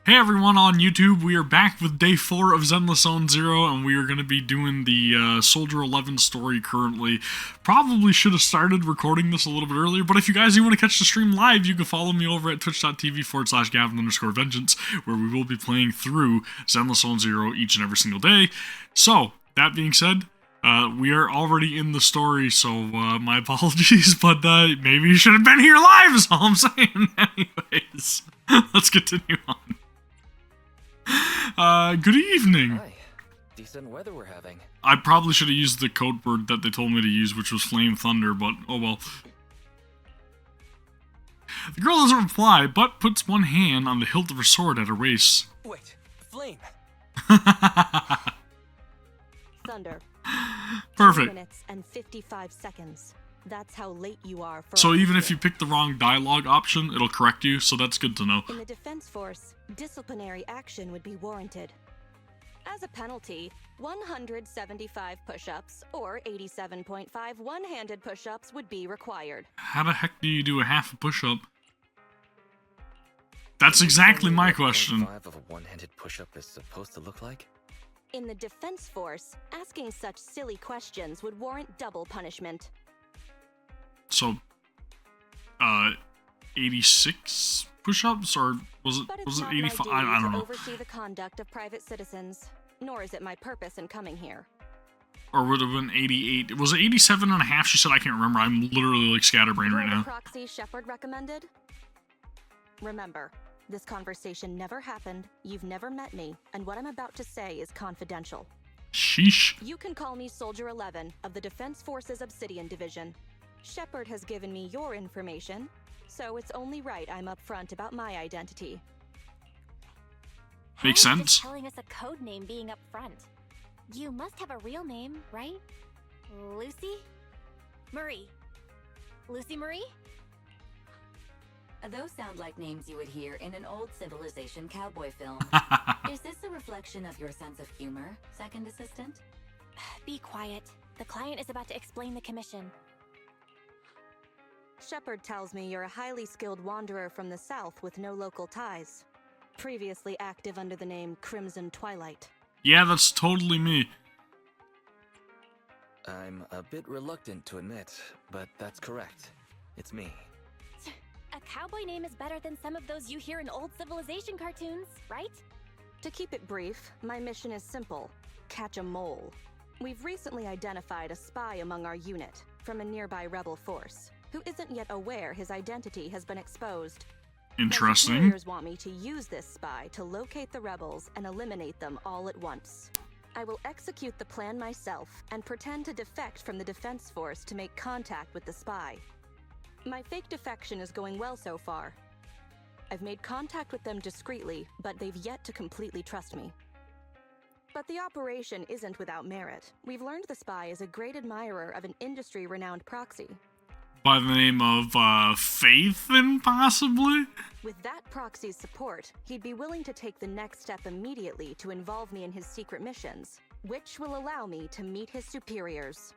Hey everyone on YouTube, we are back with day 4 of Zenless Zone 0, and we are going to be doing the Soldier 11 story currently. Probably should have started recording this a little bit earlier, but if you guys do want to catch the stream live, you can follow me over at twitch.tv/Gavin_vengeance, where we will be playing through Zenless Zone 0 each and every single day. So, that being said, we are already in the story, so my apologies, but maybe you should have been here live is all I'm saying. Anyways, let's continue on. Good evening. Hi. Decent weather we're having. I probably should have used the code word that they told me to use, which was Flame Thunder, but oh well. The girl doesn't reply, but puts one hand on the hilt of her sword at a race. Wait, flame. Thunder. Perfect. 2 minutes and 55 seconds. That's how late you are for. So even if you pick the wrong dialogue option, it'll correct you, so that's good to know. In the defense force, disciplinary action would be warranted. As a penalty, 175 push-ups or 87.5 one-handed push-ups would be required. How the heck do you do a half a push-up? That's exactly my question. 5 of a one-handed push-up is supposed to look like? In the defense force, asking such silly questions would warrant double punishment. So, 86 push-ups, or was it 85? I don't know. Oversee the conduct of private citizens, nor is it my purpose in coming here. Or would it have been 88? Was it 87 and a half? She said, I can't remember. I'm literally like scatterbrained right now. The proxy Shepard recommended? Remember, this conversation never happened, you've never met me, and what I'm about to say is confidential. Sheesh. You can call me Soldier 11 of the Defense Forces Obsidian Division. Shepard has given me your information, so it's only right I'm upfront about my identity. Makes How is sense. just telling us a code name being up front? You must have a real name, right? Lucy? Marie. Lucy Marie? Those sound like names you would hear in an old civilization cowboy film. Is this a reflection of your sense of humor, second assistant? Be quiet. The client is about to explain the commission. Shepard tells me you're a highly skilled wanderer from the south with no local ties. Previously active under the name Crimson Twilight. Yeah, that's totally me. I'm a bit reluctant to admit, but that's correct. It's me. A cowboy name is better than some of those you hear in old civilization cartoons, right? To keep it brief, my mission is simple. Catch a mole. We've recently identified a spy among our unit, from a nearby rebel force, who isn't yet aware his identity has been exposed. Interesting. My superiors want me to use this spy to locate the rebels and eliminate them all at once. I will execute the plan myself and pretend to defect from the defense force to make contact with the spy. My fake defection is going well so far. I've made contact with them discreetly, but they've yet to completely trust me. But the operation isn't without merit. We've learned the spy is a great admirer of an industry-renowned proxy. By the name of, Faithin, possibly? With that proxy's support, he'd be willing to take the next step immediately to involve me in his secret missions, which will allow me to meet his superiors.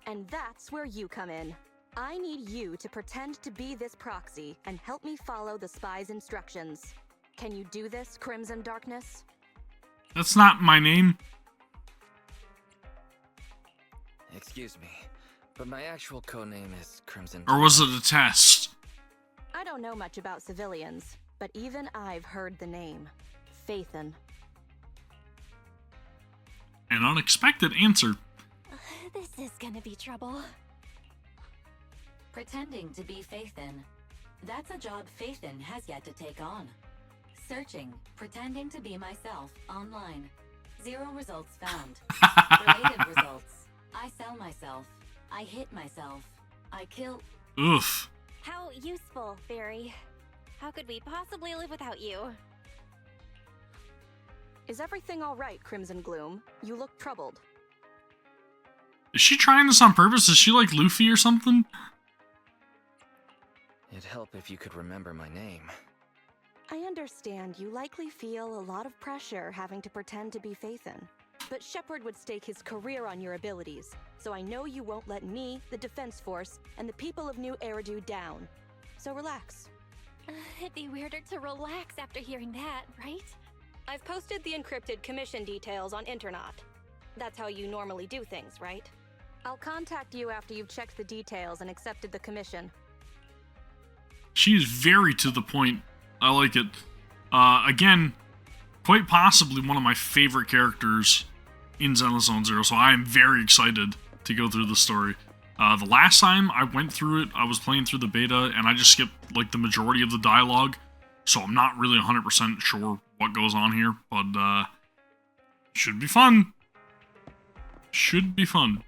And that's where you come in. I need you to pretend to be this proxy and help me follow the spy's instructions. Can you do this, Crimson Darkness? That's not my name. Excuse me, but my actual codename is Crimson. Or was it a test? I don't know much about civilians, but even I've heard the name. Faithin. An unexpected answer. This is gonna be trouble. Pretending to be Faithin. That's a job Faithin has yet to take on. Searching, pretending to be myself online. 0 results found. Related results. I sell myself. I hit myself. I kill. Oof. How useful, Barry. How could we possibly live without you? Is everything all right, Crimson Gloom? You look troubled. Is she trying this on purpose? Is she like Luffy or something? It'd help if you could remember my name. I understand you likely feel a lot of pressure having to pretend to be Faithin. But Shepard would stake his career on your abilities, so I know you won't let me, the Defense Force, and the people of New Eridu down. So relax. It'd be weirder to relax after hearing that, right? I've posted the encrypted commission details on Internet. That's how you normally do things, right? I'll contact you after you've checked the details and accepted the commission. She is very to the point. I like it. Again, quite possibly one of my favorite characters in Zenless Zone Zero, so I am very excited to go through the story. The last time I went through it, I was playing through the beta, and I just skipped like the majority of the dialogue, so I'm not really 100% sure what goes on here, but should be fun. Should be fun.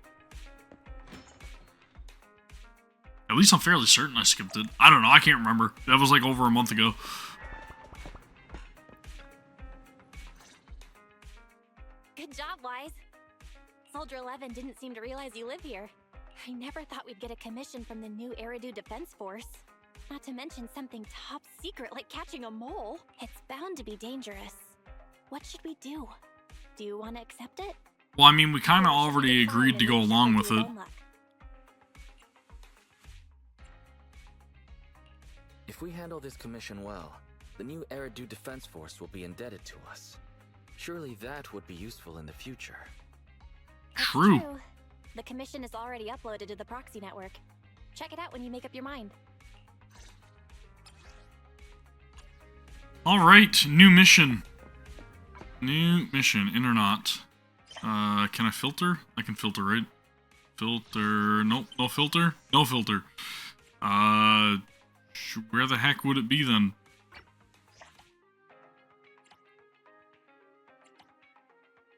At least I'm fairly certain I skipped it. I don't know, I can't remember. That was like over a month ago. Good job, Wise. Soldier 11 didn't seem to realize you live here. I never thought we'd get a commission from the new Eridu Defense Force. Not to mention something top secret like catching a mole. It's bound to be dangerous. What should we do? Do you want to accept it? Well, I mean, we kind of already agreed to go along with it. If we handle this commission well, the new Eridu Defense Force will be indebted to us. Surely that would be useful in the future. True. The commission is already uploaded to the proxy network. Check it out when you make up your mind. Alright, new mission. New mission, in or not. Can I filter? I can filter, right? Filter, nope, no filter? No filter. Where the heck would it be then?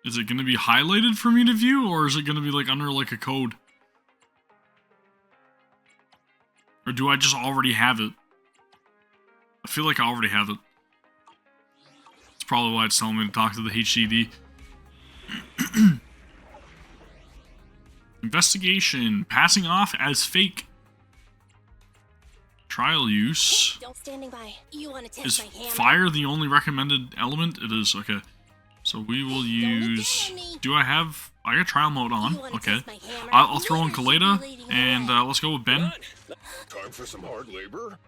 Is it going to be highlighted for me to view, or is it going to be like under like a code? Or do I just already have it? I feel like I already have it. That's probably why it's telling me to talk to the HDD. Investigation. Passing off as fake. Trial use. Don't standing by. You want to test Is my hammer? fire the only recommended element? It is, okay. So we will use... Do I have... I got trial mode on. Okay. I'll throw in Kaleda, and let's go with Ben. Time for some hard labor?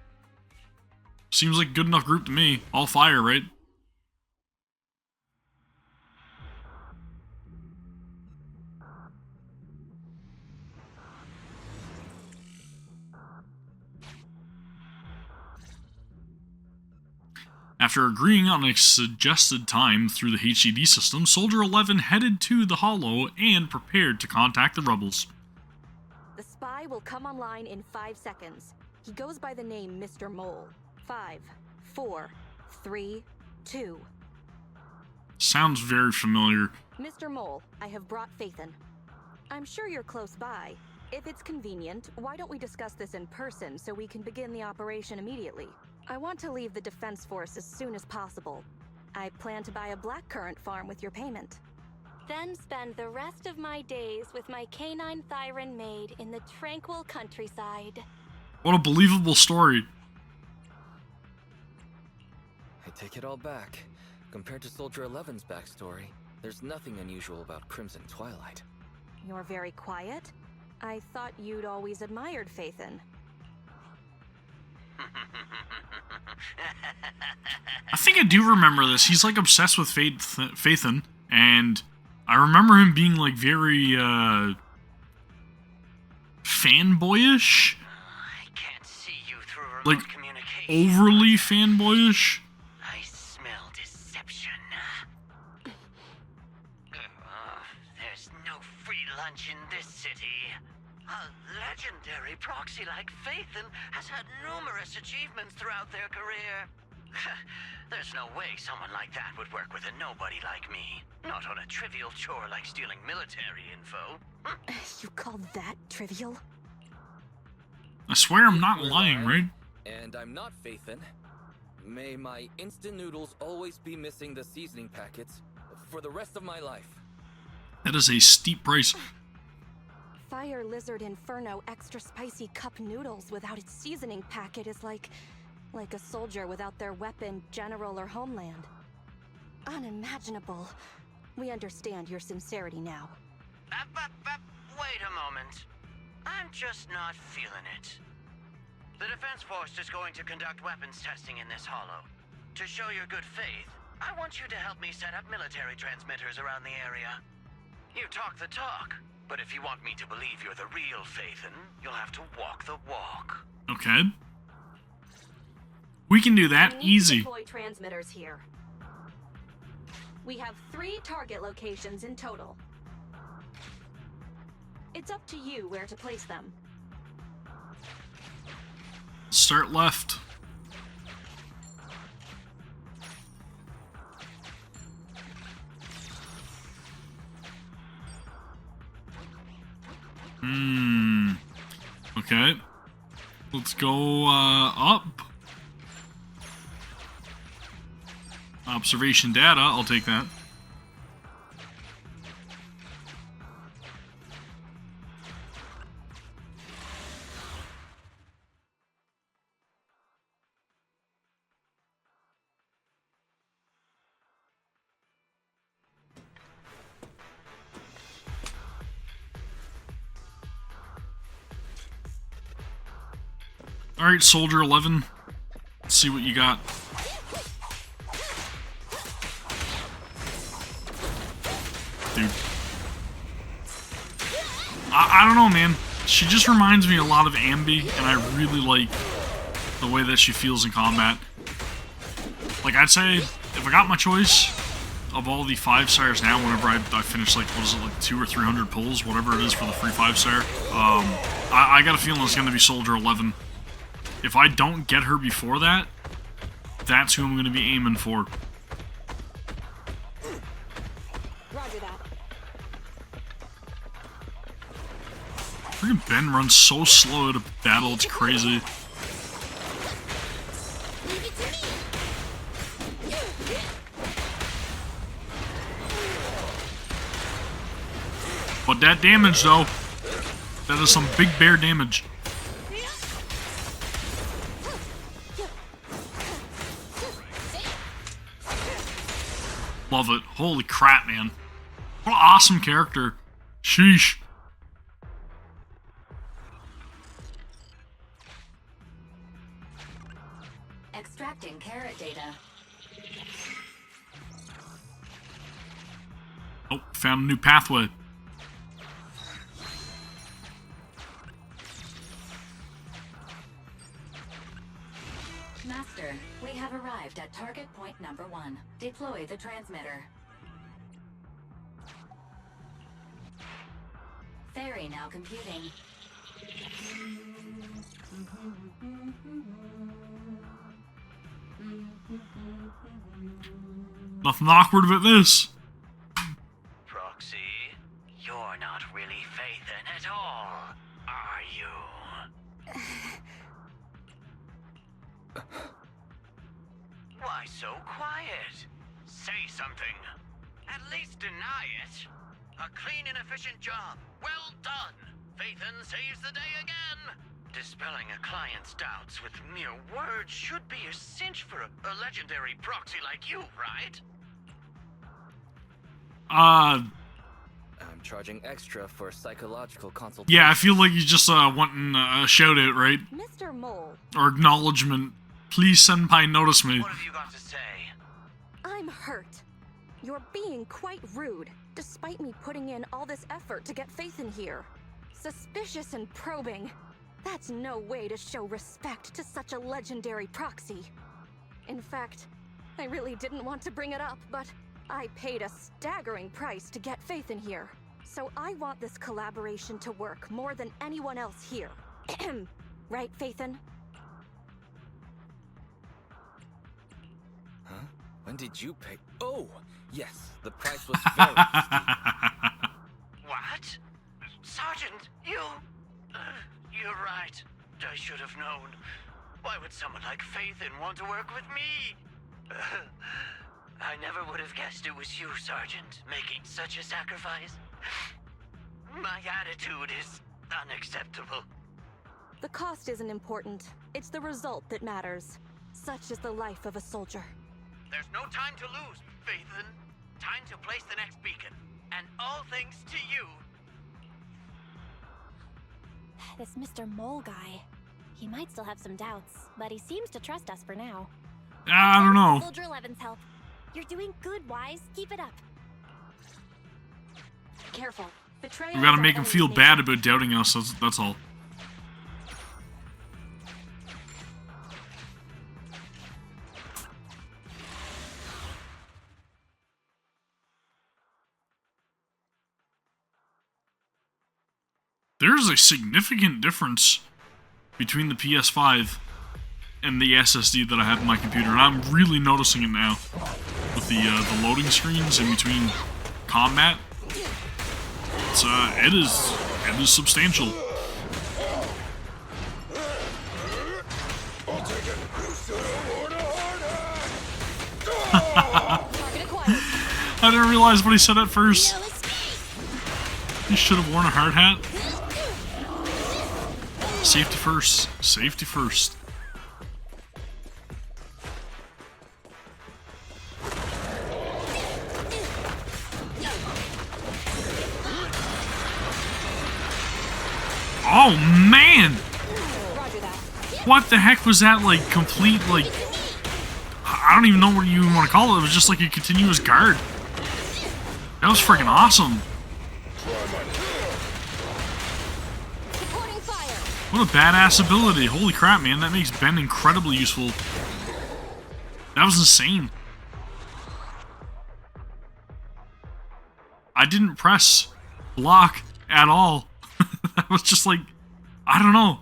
Seems like a good enough group to me. All fire, right? After agreeing on a suggested time through the HDD system, Soldier 11 headed to the Hollow and prepared to contact the rebels. The spy will come online in 5 seconds. He goes by the name Mr. Mole. 5, 4, 3, 2. Sounds very familiar. Mr. Mole, I have brought Faithin. I'm sure you're close by. If it's convenient, why don't we discuss this in person so we can begin the operation immediately? I want to leave the Defense Force as soon as possible. I plan to buy a blackcurrant farm with your payment. Then spend the rest of my days with my canine Thyron maid in the tranquil countryside. What a believable story. I take it all back. Compared to Soldier 11's backstory, there's nothing unusual about Crimson Twilight. You're very quiet. I thought you'd always admired Faithin. I think I do remember this. He's like obsessed with Faithin, and I remember him being like very fanboyish. I can't see you through remote Like communication. overly fanboyish. I smell deception. There's no free lunch in this city. A legendary proxy like Faithin has had numerous achievements throughout their career. There's no way someone like that would work with a nobody like me. Not on a trivial chore like stealing military info. You call that trivial? I swear I'm not lying, right? And I'm not Faithin. May my instant noodles always be missing the seasoning packets for the rest of my life. That is a steep price. Fire Lizard Inferno extra spicy cup noodles without its seasoning packet is like a soldier without their weapon, general, or homeland. Unimaginable. We understand your sincerity now. Wait a moment. I'm just not feeling it. The Defense Force is going to conduct weapons testing in this hollow. To show your good faith, I want you to help me set up military transmitters around the area. You talk the talk, but if you want me to believe you're the real Phaethon, you'll have to walk the walk. Okay. We can do that. We need to Easy. deploy transmitters here. We have 3 target locations in total. It's up to you where to place them. Start left. Okay. Let's go up. Observation data, I'll take that. Alright, Soldier 11. Let's see what you got. Dude. I don't know, man. She just reminds me a lot of Ambi, and I really like the way that she feels in combat. Like, I'd say, if I got my choice of all the 5-stars now, whenever I finish, like, what is it, like 200 or 300 pulls, whatever it is for the free 5-star, I got a feeling it's going to be Soldier 11. If I don't get her before that, that's who I'm going to be aiming for. Roger that. Freaking Ben runs so slow at a battle, it's crazy. But that damage, though, that is some big bear damage. Love it. Holy crap, man. What an awesome character. Sheesh. Extracting carrot data. Oh, found a new pathway. Master, we have arrived at target point number 1. Deploy the transmitter. Ferry now computing. Nothing awkward about this. Proxy, you're not really Phaethon at all, are you? Why so quiet? Say something. At least deny it. A clean and efficient job. Well done. Phaethon saves the day again. Dispelling a client's doubts with mere words should be a cinch for a legendary proxy like you, right? I'm charging extra for psychological consultation. Yeah, I feel like he's just wanting a shout out, right? Mr. Mole, Or acknowledgement. Please, Senpai, notice me. What have you got to say? I'm hurt. You're being quite rude, despite me putting in all this effort to get Phaethon here. Suspicious and probing. That's no way to show respect to such a legendary proxy. In fact, I really didn't want to bring it up, but I paid a staggering price to get Phaethon here. So I want this collaboration to work more than anyone else here. Right, Phaethon? Huh? When did you pay? Oh, yes, the price was very steep. What? Sergeant, you... you're right. I should have known. Why would someone like Phaethon want to work with me? I never would have guessed it was you, Sergeant, making such a sacrifice. My attitude is unacceptable. The cost isn't important. It's the result that matters. Such is the life of a soldier. There's no time to lose, Phaethon. Time to place the next beacon. And all thanks to you. This Mr. Mole guy. He might still have some doubts, but he seems to trust us for now. I don't know. Soldier 11's help. You're doing good, Wise. Keep it up. Careful. Betrayal We gotta is our make him enemy's feel nature. bad about doubting us, that's all. There's a significant difference between the PS5 and the SSD that I have in my computer, and I'm really noticing it now with the loading screens in between combat. It's it is substantial. I didn't realize what he said at first. He should have worn a hard hat. Safety first. Safety first. Oh man! What the heck was that, like, complete, like... I don't even know what you want to call it. It was just like a continuous guard. That was freaking awesome. What a badass ability. Holy crap, man. That makes Ben incredibly useful. That was insane. I didn't press block at all. That was just like, I don't know.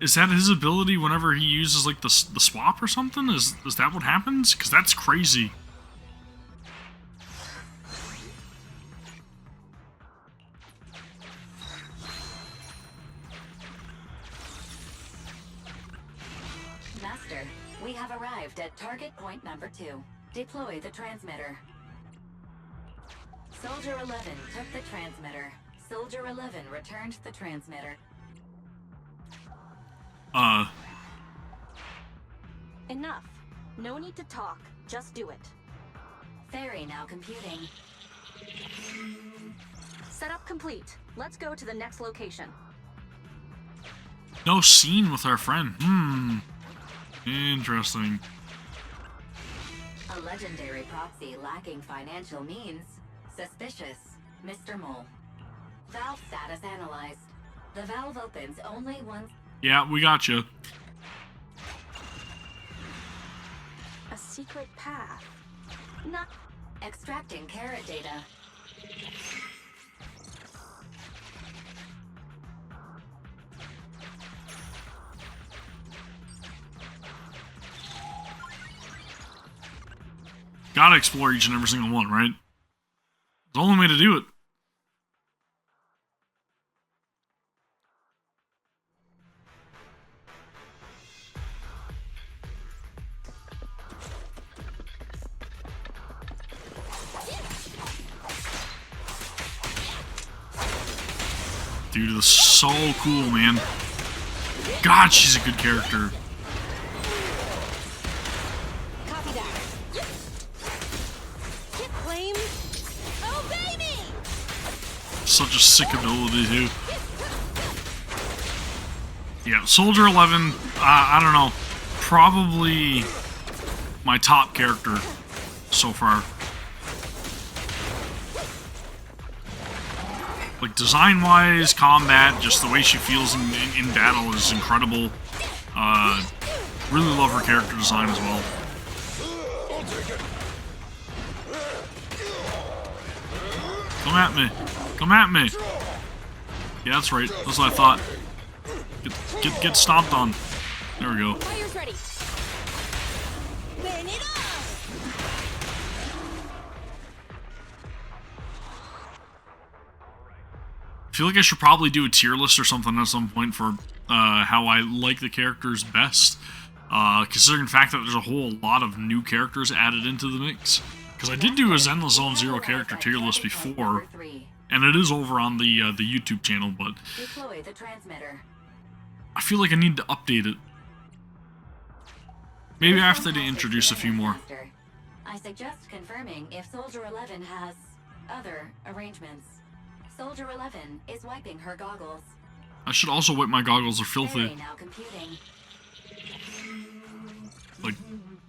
Is that his ability whenever he uses like the swap or something? Is that what happens? Because that's crazy. Master, we have arrived at target point number 2. Deploy the transmitter. Soldier 11 took the transmitter. Soldier 11 returned the transmitter. Enough. No need to talk. Just do it. Ferry now computing. Setup complete. Let's go to the next location. No scene with our friend. Interesting. A legendary proxy lacking financial means. Suspicious. Mr. Mole. Valve status analyzed. The valve opens only once. Yeah, we got you. A secret path. Not Extracting carrot data. Gotta explore each and every single one, right? It's the only way to do it. Dude, that's so cool, man. God, she's a good character. copy that. Hit flame. Oh baby! Such a sick ability, too. Yeah, Soldier 11, I don't know, probably my top character so far. Like, design-wise, combat, just the way she feels in battle is incredible. Really love her character design as well. Come at me. Come at me. Yeah, that's right. That's what I thought. Get stomped on. There we go. Fire's ready. Burn it up! I feel like I should probably do a tier list or something at some point for how I like the characters best. Considering the fact that there's a whole lot of new characters added into the mix. Because I did do a Zenless Zone Zero character tier list before, and it is over on the YouTube channel, but Deploy the transmitter. I feel like I need to update it. Maybe after they introduce a few more. Master, I suggest confirming if Soldier 11 has other arrangements. Soldier 11 is wiping her goggles. I should also wipe my goggles. They're filthy. Array now computing. Like,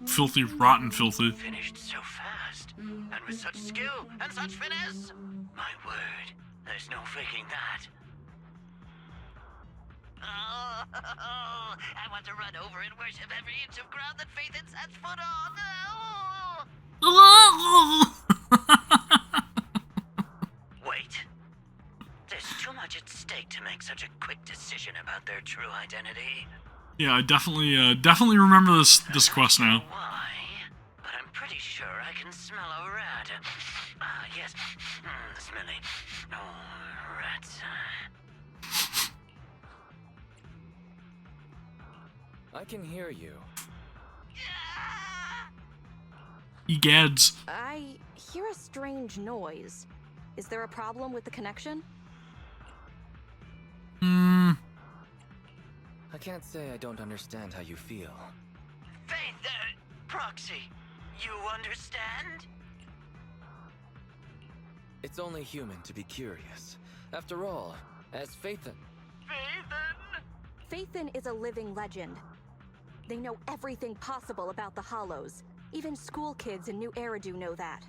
filthy, rotten filthy. Finished so fast, and with such skill and such finesse. My word, there's no faking that. Oh, I want to run over and worship every inch of ground that Faith had sets foot on. Oh. Wait. There's too much at stake to make such a quick decision about their true identity. Yeah, I definitely remember this quest I don't now. know why, but I'm pretty sure I can smell a rat. Yes, smelly. Oh, rats. I can hear you. Egads. I hear a strange noise. Is there a problem with the connection? I can't say I don't understand how you feel. Faith, Proxy, you understand? It's only human to be curious. After all, as Faithin. Faithin is a living legend. They know everything possible about the Hollows. Even school kids in New Eridu know that.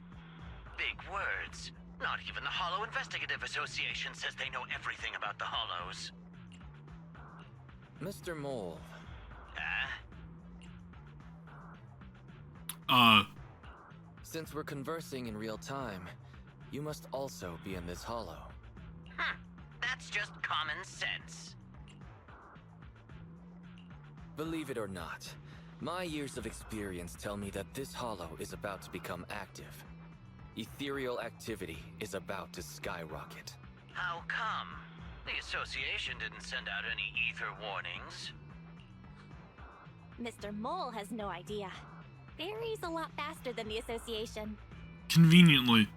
Big words. Not even the Hollow Investigative Association says they know everything about the Hollows. Mr. Mole. Since we're conversing in real time, you must also be in this hollow. That's just common sense. Believe it or not, my years of experience tell me that this hollow is about to become active. Ethereal activity is about to skyrocket. How come? The association didn't send out any ether warnings. Mr. Mole has no idea. Barry's a lot faster than the association. Conveniently.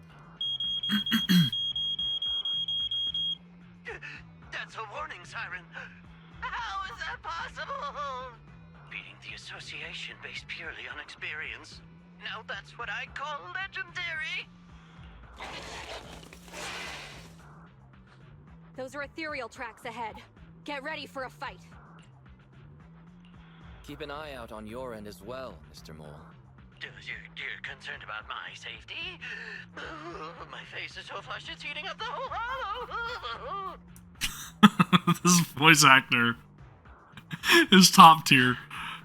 That's a warning siren. How is that possible? Beating the association based purely on experience. Now that's what I call legendary. Those are ethereal tracks ahead. Get ready for a fight. Keep an eye out on your end as well, Mr. Mole. You're concerned about my safety? My face is so flushed it's eating up the whole hollow. This voice actor is top tier.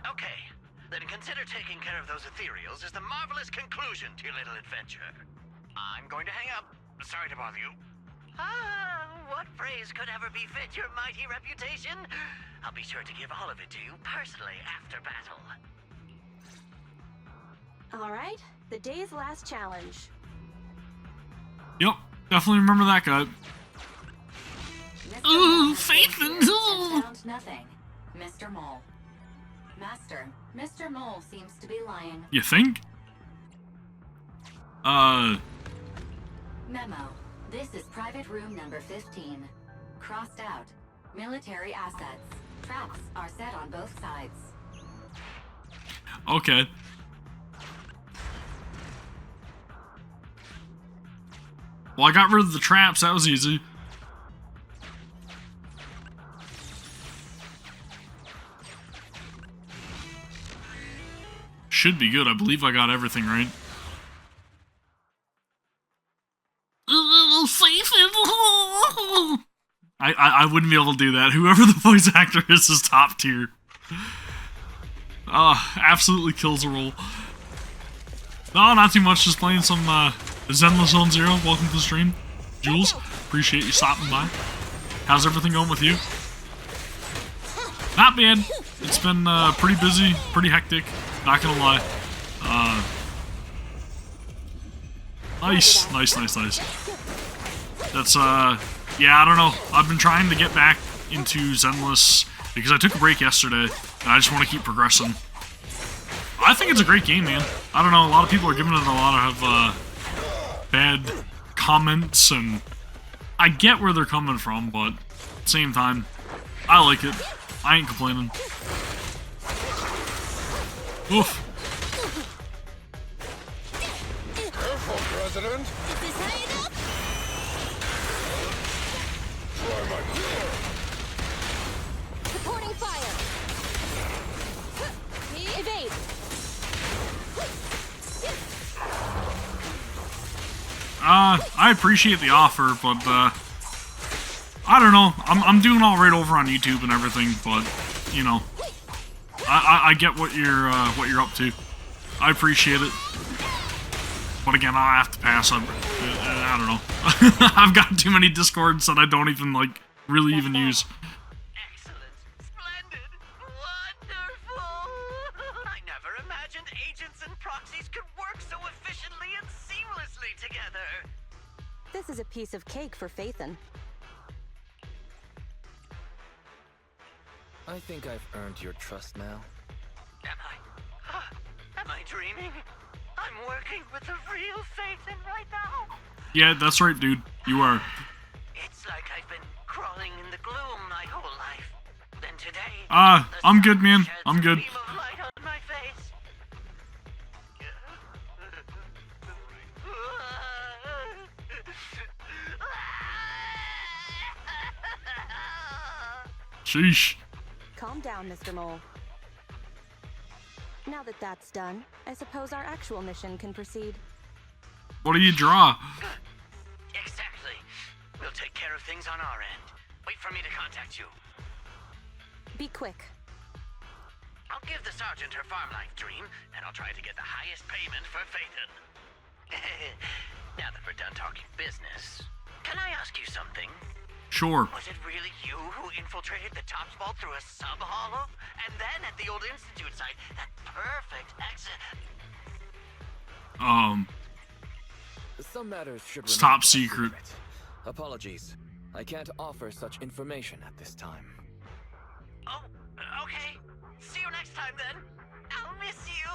Okay, then consider taking care of those ethereals as the marvelous conclusion to your little adventure. I'm going to hang up. Sorry to bother you. What phrase could ever befit your mighty reputation? I'll be sure to give all of it to you personally after battle. All right, the day's last challenge. Yep, definitely remember that guy. Ooh, Faithin! Found nothing. Mr. Mole. Master, Mr. Mole seems to be lying. You think? Memo. This is private room number 15. Crossed out. Military assets. Traps are set on both sides. Okay. Well, I got rid of the traps. That was easy. Should be good. I believe I got everything right. I wouldn't be able to do that. Whoever the voice actor is top tier. Absolutely kills the role. No, not too much. Just playing some Zenless 11's. Welcome to the stream. Jules, appreciate you stopping by. How's everything going with you? Not bad. It's been pretty busy, pretty hectic. Not gonna lie. Nice. That's, yeah, I don't know. I've been trying to get back into Zenless because I took a break yesterday, and I just want to keep progressing. I think it's a great game, man. I don't know, a lot of people are giving it a lot of, bad comments, and I get where they're coming from, but at the same time, I like it. I ain't complaining. Oof. Careful, President. Is this high enough? Try my I appreciate the offer, but I don't know. I'm doing all right over on YouTube and everything, but you know, I get what you're up to. I appreciate it, but again, I have to pass. I don't know. I've got too many Discords that I don't even like really even use. Excellent. Splendid. Wonderful. I never imagined agents and proxies could work so efficiently and seamlessly together. This is a piece of cake for Phaethon. I think I've earned your trust now. Am I dreaming? I'm working with the real Phaethon right now. Yeah, that's right, dude. You are. It's like I've been crawling in the gloom my whole life. Then today, I'm good, man. I'm good. beam of light on my face. Sheesh. Calm down, Mr. Mole. Now that that's done, I suppose our actual mission can proceed. What do you draw? Exactly. We'll take care of things on our end. Wait for me to contact you. Be quick. I'll give the sergeant her farm life dream, and I'll try to get the highest payment for Phaethon. Now that we're done talking business, can I ask you something? Sure. Was it really you who infiltrated the Tops Vault through a sub-hollow? And then at the old Institute site, that perfect exit... Some matters should It's remain top secret. Apologies. I can't offer such information at this time. Oh, okay. See you next time, then. I'll miss you.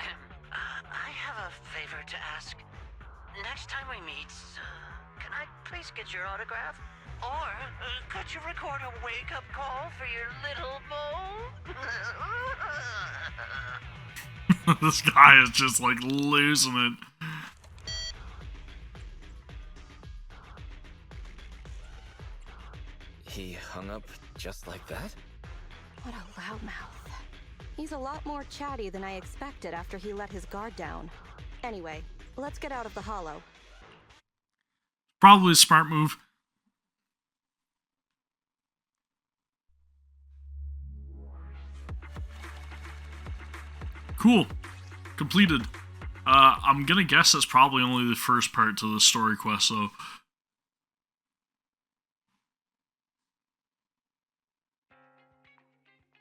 I have a favor to ask. Next time we meet, can I please get your autograph? Or could you record a wake-up call for your little mole? This guy is just like losing it. He hung up just like that? What a loudmouth. He's a lot more chatty than I expected after he let his guard down. Anyway, let's get out of the hollow. Probably a smart move. Cool. Completed. I'm gonna guess that's probably only the first part to the story quest, so...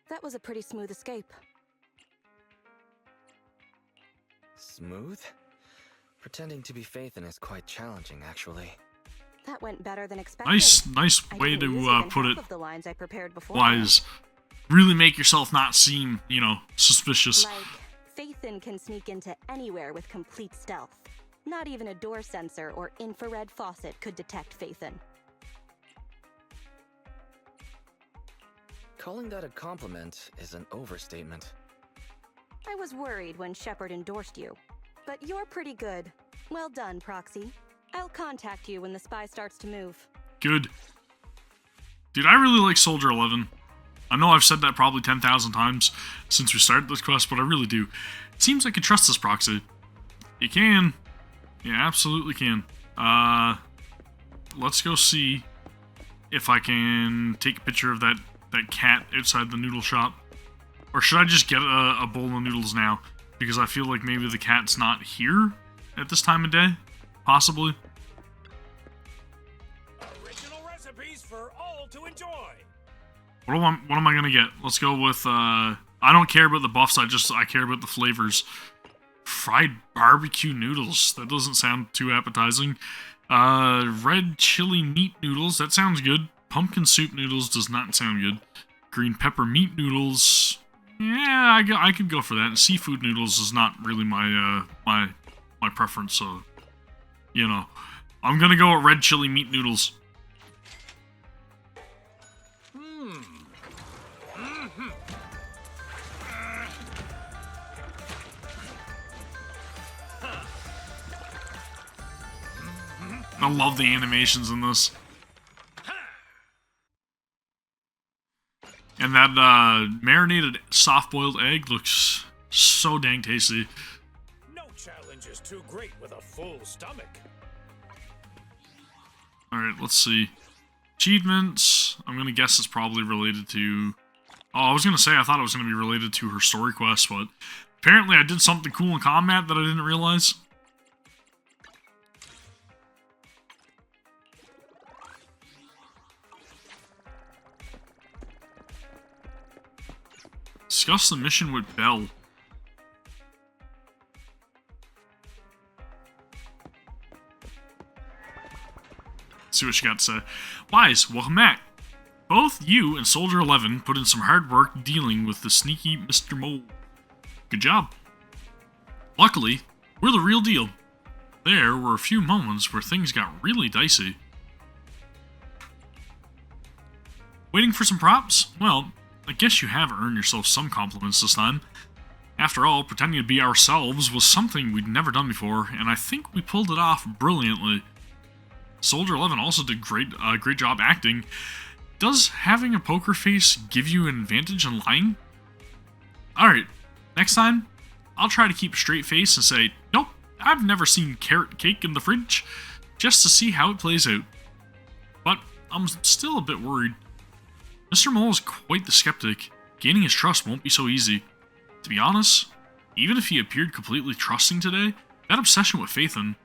That was a pretty smooth escape. Smooth? Pretending to be Phaethon is quite challenging, actually. That went better than expected. Nice I way didn't use to even put half it. of the lines I prepared before. Wise. Really make yourself not seem, you know, suspicious. Like, Phaethon can sneak into anywhere with complete stealth. Not even a door sensor or infrared faucet could detect Phaethon. Calling that a compliment is an overstatement. I was worried when Shepard endorsed you. But you're pretty good. Well done, Proxy. I'll contact you when the spy starts to move. Good. Dude, I really like Soldier 11. I know I've said that probably 10,000 times since we started this quest, but I really do. It seems I can trust this Proxy. You can. You absolutely can. Let's go see if I can take a picture of that cat outside the noodle shop. Or should I just get a bowl of noodles now? Because I feel like maybe the cat's not here at this time of day. Possibly. Original recipes for all to enjoy. What am I gonna get? Let's go with I don't care about the buffs, I care about the flavors. Fried barbecue noodles. That doesn't sound too appetizing. Red chili meat noodles. That sounds good. Pumpkin soup noodles does not sound good. Green pepper meat noodles. Yeah, I could go for that. And seafood noodles is not really my my preference, so you know. I'm gonna go with red chili meat noodles. I love the animations in this. And that marinated soft-boiled egg looks so dang tasty. No challenge is too great with a full stomach. Alright, let's see. Achievements. I'm gonna guess it's probably related to... Oh, I was gonna say I thought it was gonna be related to her story quest, but apparently I did something cool in combat that I didn't realize. Discuss the mission with Belle. Let's see what she got to say. Wise, welcome back. Both you and Soldier 11 put in some hard work dealing with the sneaky Mr. Mole. Good job. Luckily, we're the real deal. There were a few moments where things got really dicey. Waiting for some props? Well, I guess you have earned yourself some compliments this time. After all, pretending to be ourselves was something we'd never done before, and I think we pulled it off brilliantly. Soldier 11 also did great job acting. Does having a poker face give you an advantage in lying? Alright, next time, I'll try to keep a straight face and say, nope, I've never seen carrot cake in the fridge, just to see how it plays out. But I'm still a bit worried. Mr. Mole is quite the skeptic. Gaining his trust won't be so easy. To be honest, even if he appeared completely trusting today, that obsession with Phaethon...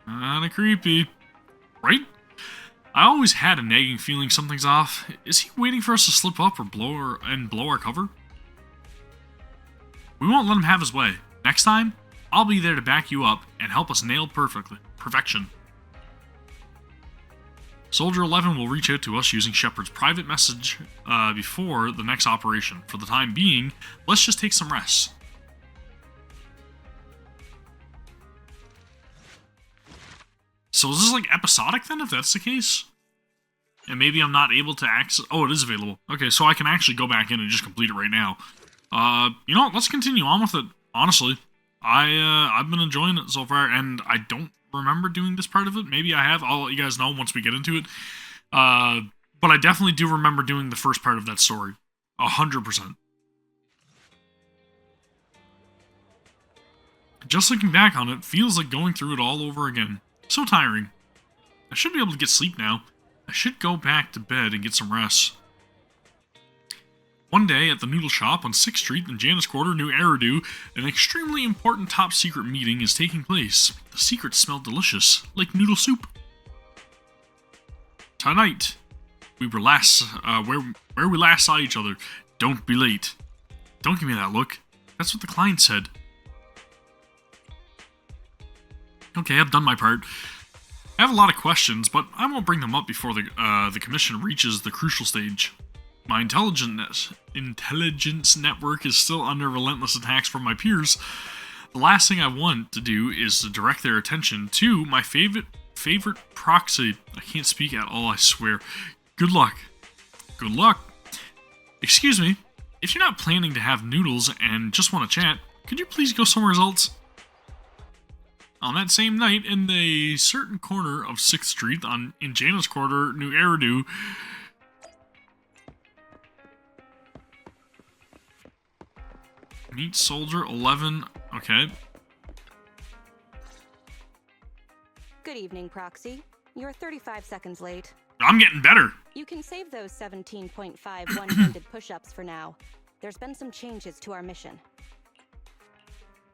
kinda creepy. Right? I always had a nagging feeling something's off. Is he waiting for us to slip up or blow our cover? We won't let him have his way. Next time, I'll be there to back you up and help us nail perfection. Soldier 11 will reach out to us using Shepard's private message before the next operation. For the time being, let's just take some rest. So is this like episodic then, if that's the case? And maybe I'm not able to access... Oh, it is available. Okay, so I can actually go back in and just complete it right now. You know what? Let's continue on with it. Honestly, I've been enjoying it so far, and I don't remember doing this part of it. Maybe I have. I'll let you guys know once we get into it. But I definitely do remember doing the first part of that story. 100%. Just looking back on it, feels like going through it all over again. So tiring. I should be able to get sleep now. I should go back to bed and get some rest. One day at the noodle shop on 6th Street in Janus Quarter, New Eridu, an extremely important top-secret meeting is taking place. The secrets smell delicious, like noodle soup. Tonight, where we last saw each other. Don't be late. Don't give me that look. That's what the client said. Okay, I've done my part. I have a lot of questions, but I won't bring them up before the commission reaches the crucial stage. My intelligence network is still under relentless attacks from my peers. The last thing I want to do is to direct their attention to my favorite proxy. I can't speak at all, I swear. Good luck. Good luck. Excuse me, if you're not planning to have noodles and just want to chat, could you please go somewhere else? On that same night, in a certain corner of 6th Street in Janus Quarter, New Eridu, meet Soldier 11. Okay. Good evening, Proxy. You're 35 seconds late. I'm getting better. You can save those 17.5 one-handed push-ups for now. There's been some changes to our mission.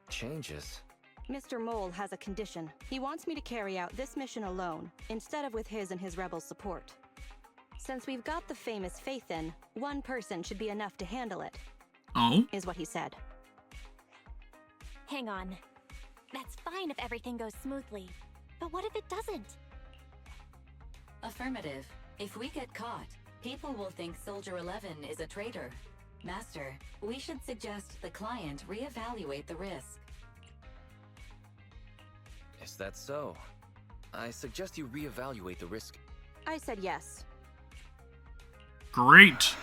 Changes? Mr. Mole has a condition. He wants me to carry out this mission alone, instead of with his and his rebel support. Since we've got the famous Phaethon, one person should be enough to handle it. Oh? Is what he said. Hang on. That's fine if everything goes smoothly. But what if it doesn't? Affirmative. If we get caught, people will think Soldier 11 is a traitor. Master, we should suggest the client reevaluate the risk. Is that so? I suggest you reevaluate the risk. I said yes. Great.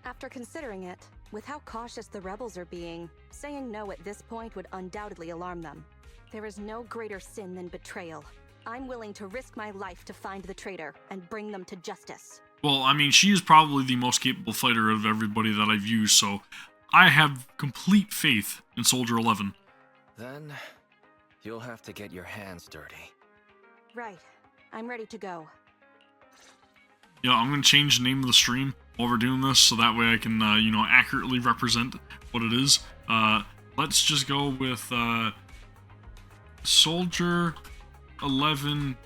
After considering it, with how cautious the rebels are being, saying no at this point would undoubtedly alarm them. There is no greater sin than betrayal. I'm willing to risk my life to find the traitor and bring them to justice. Well, I mean, she is probably the most capable fighter of everybody that I've used, so I have complete faith in Soldier 11. Then, you'll have to get your hands dirty. Right. I'm ready to go. Yeah, I'm going to change the name of the stream while we're doing this, so that way I can, you know, accurately represent what it is. Let's just go with, Soldier 11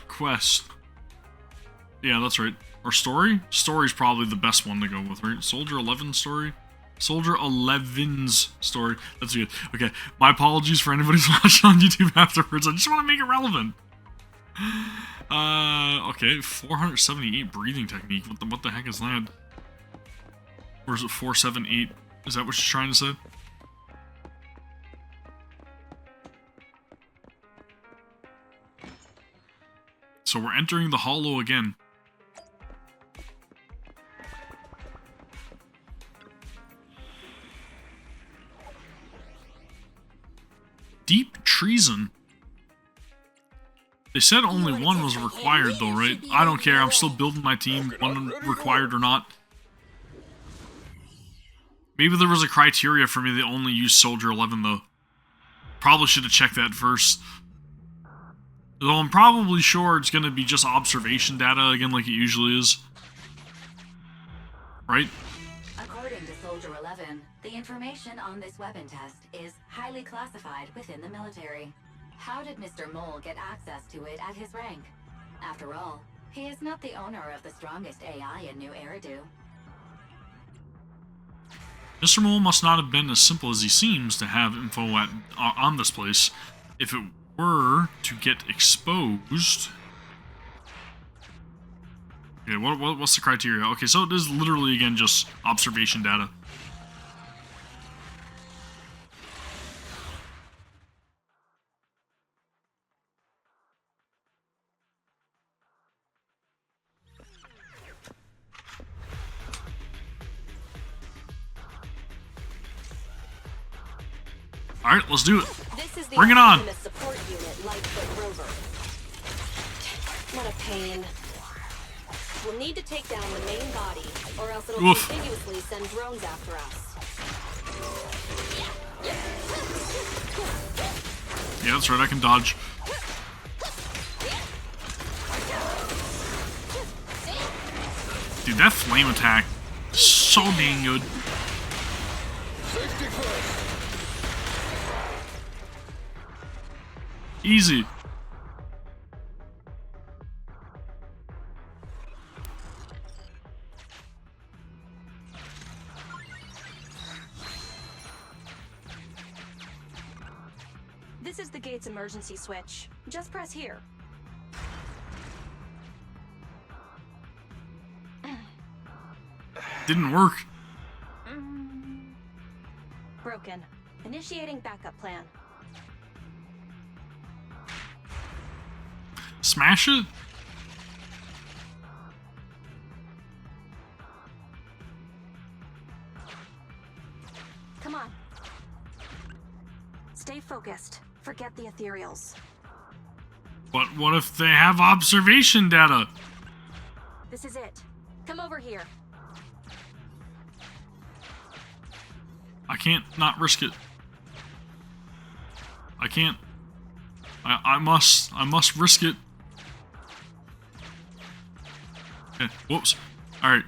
Quest. Yeah, that's right. Or Story? Story's probably the best one to go with, right? Soldier 11 Story? Soldier 11's Story. That's good. Okay, my apologies for anybody who's watching on YouTube afterwards. I just want to make it relevant. Okay, 478 breathing technique. What the heck is that? Or is it 478? Is that what she's trying to say? So we're entering the hollow again. Deep treason. They said only one was required though, right? I don't care, I'm still building my team, one required or not. Maybe there was a criteria for me that only used Soldier 11 though. Probably should have checked that first. Though I'm probably sure it's gonna be just observation data again like it usually is. Right? According to Soldier 11, the information on this weapon test is highly classified within the military. How did Mr. Mole get access to it at his rank? After all, he is not the owner of the strongest AI in New Eridu. Mr. Mole must not have been as simple as he seems to have info on this place. If it were to get exposed... Okay, what's the criteria? Okay, so it is literally, again, just observation data. Alright, let's do it. This is the Bring it on. Optimus support unit, Lightfoot Rover. What a pain. We'll need to take down the main body, or else it'll Oof. continuously send drones after us. Yeah, that's right, I can dodge. Dude, that flame attack is so dang good. Easy. This is the gate's emergency switch. Just press here. Didn't work. Broken. Initiating backup plan. Smash it? Come on. Stay focused. Forget the ethereals. But what if they have observation data? This is it. Come over here. I can't not risk it. I can't. I must risk it. Okay, whoops. Alright.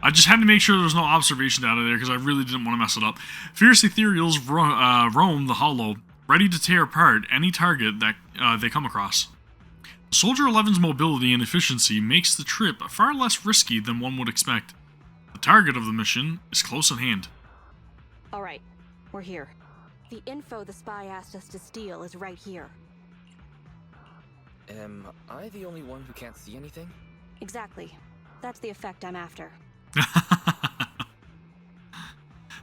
I just had to make sure there was no observation data there because I really didn't want to mess it up. Fierce ethereals roam the hollow, ready to tear apart any target that they come across. Soldier 11's mobility and efficiency makes the trip far less risky than one would expect. The target of the mission is close at hand. Alright, we're here. The info the spy asked us to steal is right here. Am I the only one who can't see anything? Exactly. That's the effect I'm after.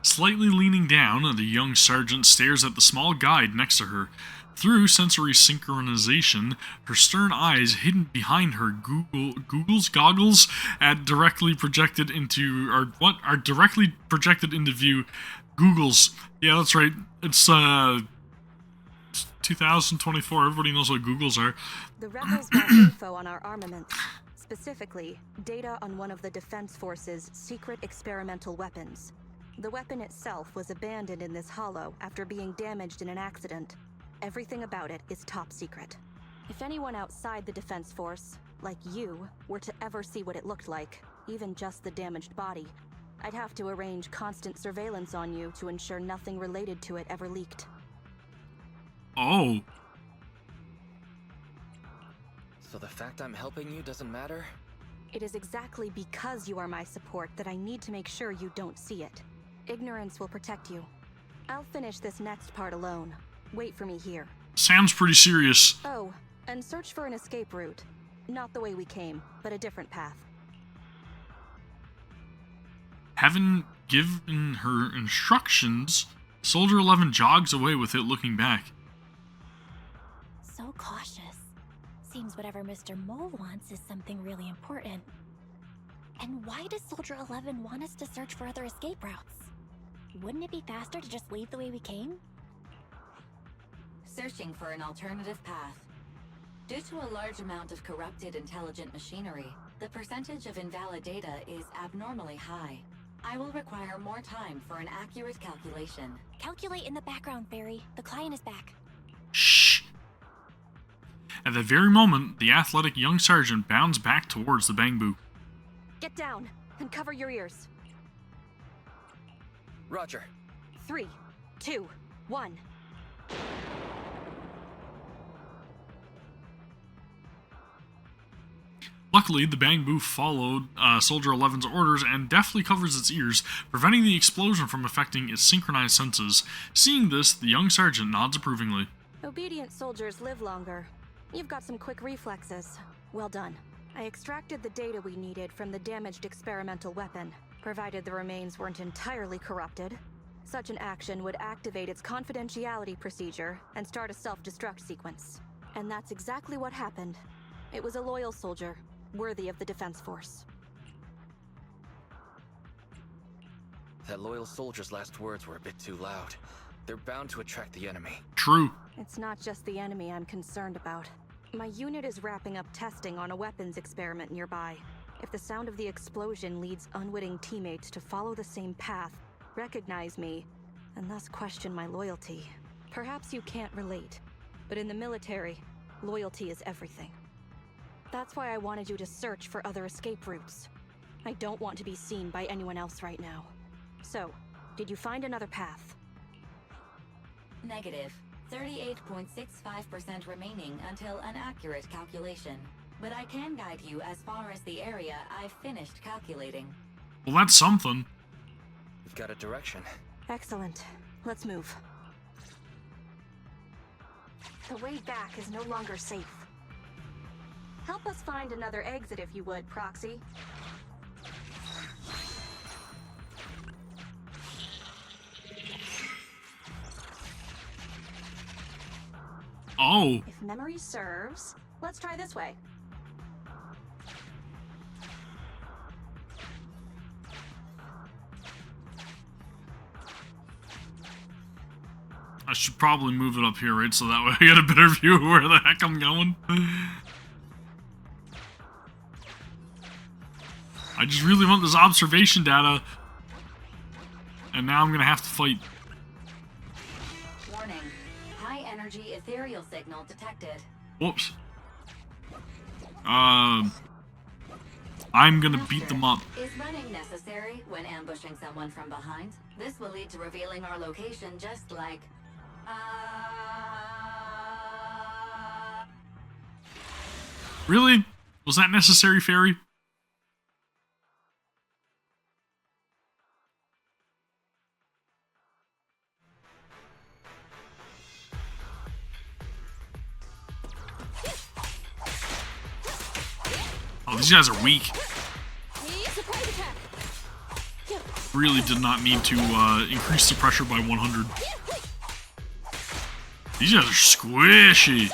Slightly leaning down, the young sergeant stares at the small guide next to her. Through sensory synchronization, her stern eyes hidden behind her Google's goggles are directly projected into view. Googles. Yeah, that's right. It's 2024. Everybody knows what Googles are. The rebels want info on our armaments. Specifically, data on one of the Defense Force's secret experimental weapons. The weapon itself was abandoned in this hollow after being damaged in an accident. Everything about it is top secret. If anyone outside the defense force, like you, were to ever see what it looked like, even just the damaged body, I'd have to arrange constant surveillance on you to ensure nothing related to it ever leaked. Oh. So the fact I'm helping you doesn't matter? It is exactly because you are my support that I need to make sure you don't see it. Ignorance will protect you. I'll finish this next part alone. Wait for me here. Sounds pretty serious. Oh, and search for an escape route. Not the way we came, but a different path. Having given her instructions, Soldier 11 jogs away with it looking back. So cautious. Seems whatever Mr. Mole wants is something really important. And why does Soldier 11 want us to search for other escape routes? Wouldn't it be faster to just leave the way we came? Searching for an alternative path. Due to a large amount of corrupted intelligent machinery, the percentage of invalid data is abnormally high. I will require more time for an accurate calculation. Calculate in the background, Fairy. The client is back. Shh. At that very moment, the athletic young sergeant bounds back towards the Bangbu. Get down and cover your ears. Roger. 3, 2, 1. Luckily, the Bangbu followed Soldier 11's orders and deftly covers its ears, preventing the explosion from affecting its synchronized senses. Seeing this, the young sergeant nods approvingly. Obedient soldiers live longer. You've got some quick reflexes. Well done. I extracted the data we needed from the damaged experimental weapon, provided the remains weren't entirely corrupted. Such an action would activate its confidentiality procedure and start a self-destruct sequence. And that's exactly what happened. It was a loyal soldier, worthy of the defense force. That loyal soldier's last words were a bit too loud. They're bound to attract the enemy. True. It's not just the enemy I'm concerned about. My unit is wrapping up testing on a weapons experiment nearby. If the sound of the explosion leads unwitting teammates to follow the same path, recognize me, and thus question my loyalty, perhaps you can't relate, but in the military, loyalty is everything. That's why I wanted you to search for other escape routes. I don't want to be seen by anyone else right now. So, did you find another path? Negative. 38.65% remaining until an accurate calculation. But I can guide you as far as the area I've finished calculating. Well, that's something. We've got a direction. Excellent. Let's move. The way back is no longer safe. Help us find another exit if you would, Proxy. Oh. If memory serves, let's try this way. I should probably move it up here, right? So that way I get a better view of where the heck I'm going. I just really want this observation data. And now I'm going to have to fight. Warning. High energy ethereal signal detected. Whoops. I'm going to beat them up. Is running necessary when ambushing someone from behind? This will lead to revealing our location just like... Really? Was that necessary, Fairy? Oh, these guys are weak. Really did not need to increase the pressure by 100. These guys are squishy.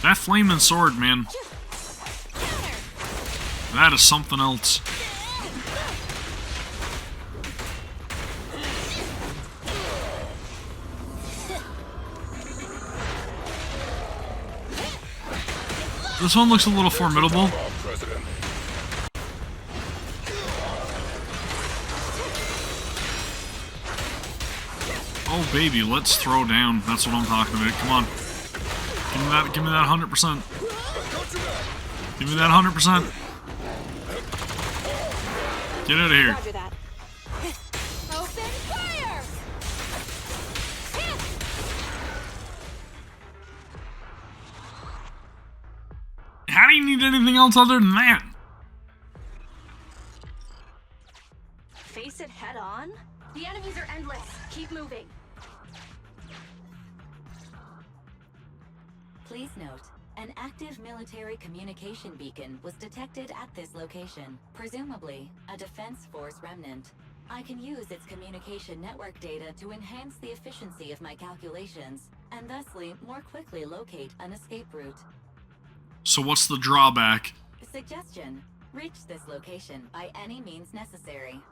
That flaming sword, man. That is something else. This one looks a little formidable. Oh baby, let's throw down. That's what I'm talking about. Come on. Give me that 100%. Give me that 100%. Get out of here. Roger that. Open fire! How do you need anything else other than that? Face it head on? The enemies are endless. Keep moving. Please note, an active military communication beacon was detected at this location, presumably a Defense Force remnant. I can use its communication network data to enhance the efficiency of my calculations, and thusly more quickly locate an escape route. So what's the drawback? Suggestion: reach this location by any means necessary.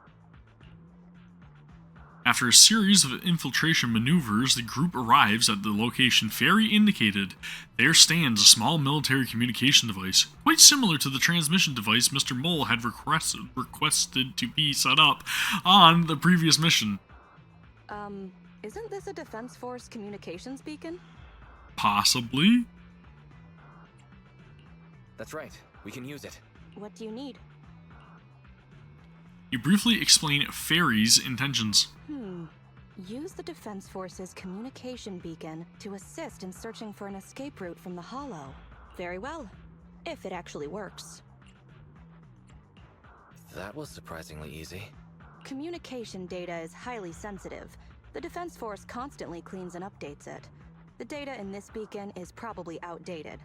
After a series of infiltration maneuvers, the group arrives at the location Ferry indicated. There stands a small military communication device, quite similar to the transmission device Mr. Mole had requested to be set up on the previous mission. Isn't this a Defense Force communications beacon? Possibly? That's right. We can use it. What do you need? You briefly explain Ferry's intentions. Use the Defense Force's communication beacon to assist in searching for an escape route from the Hollow. Very well. If it actually works. That was surprisingly easy. Communication data is highly sensitive. The Defense Force constantly cleans and updates it. The data in this beacon is probably outdated.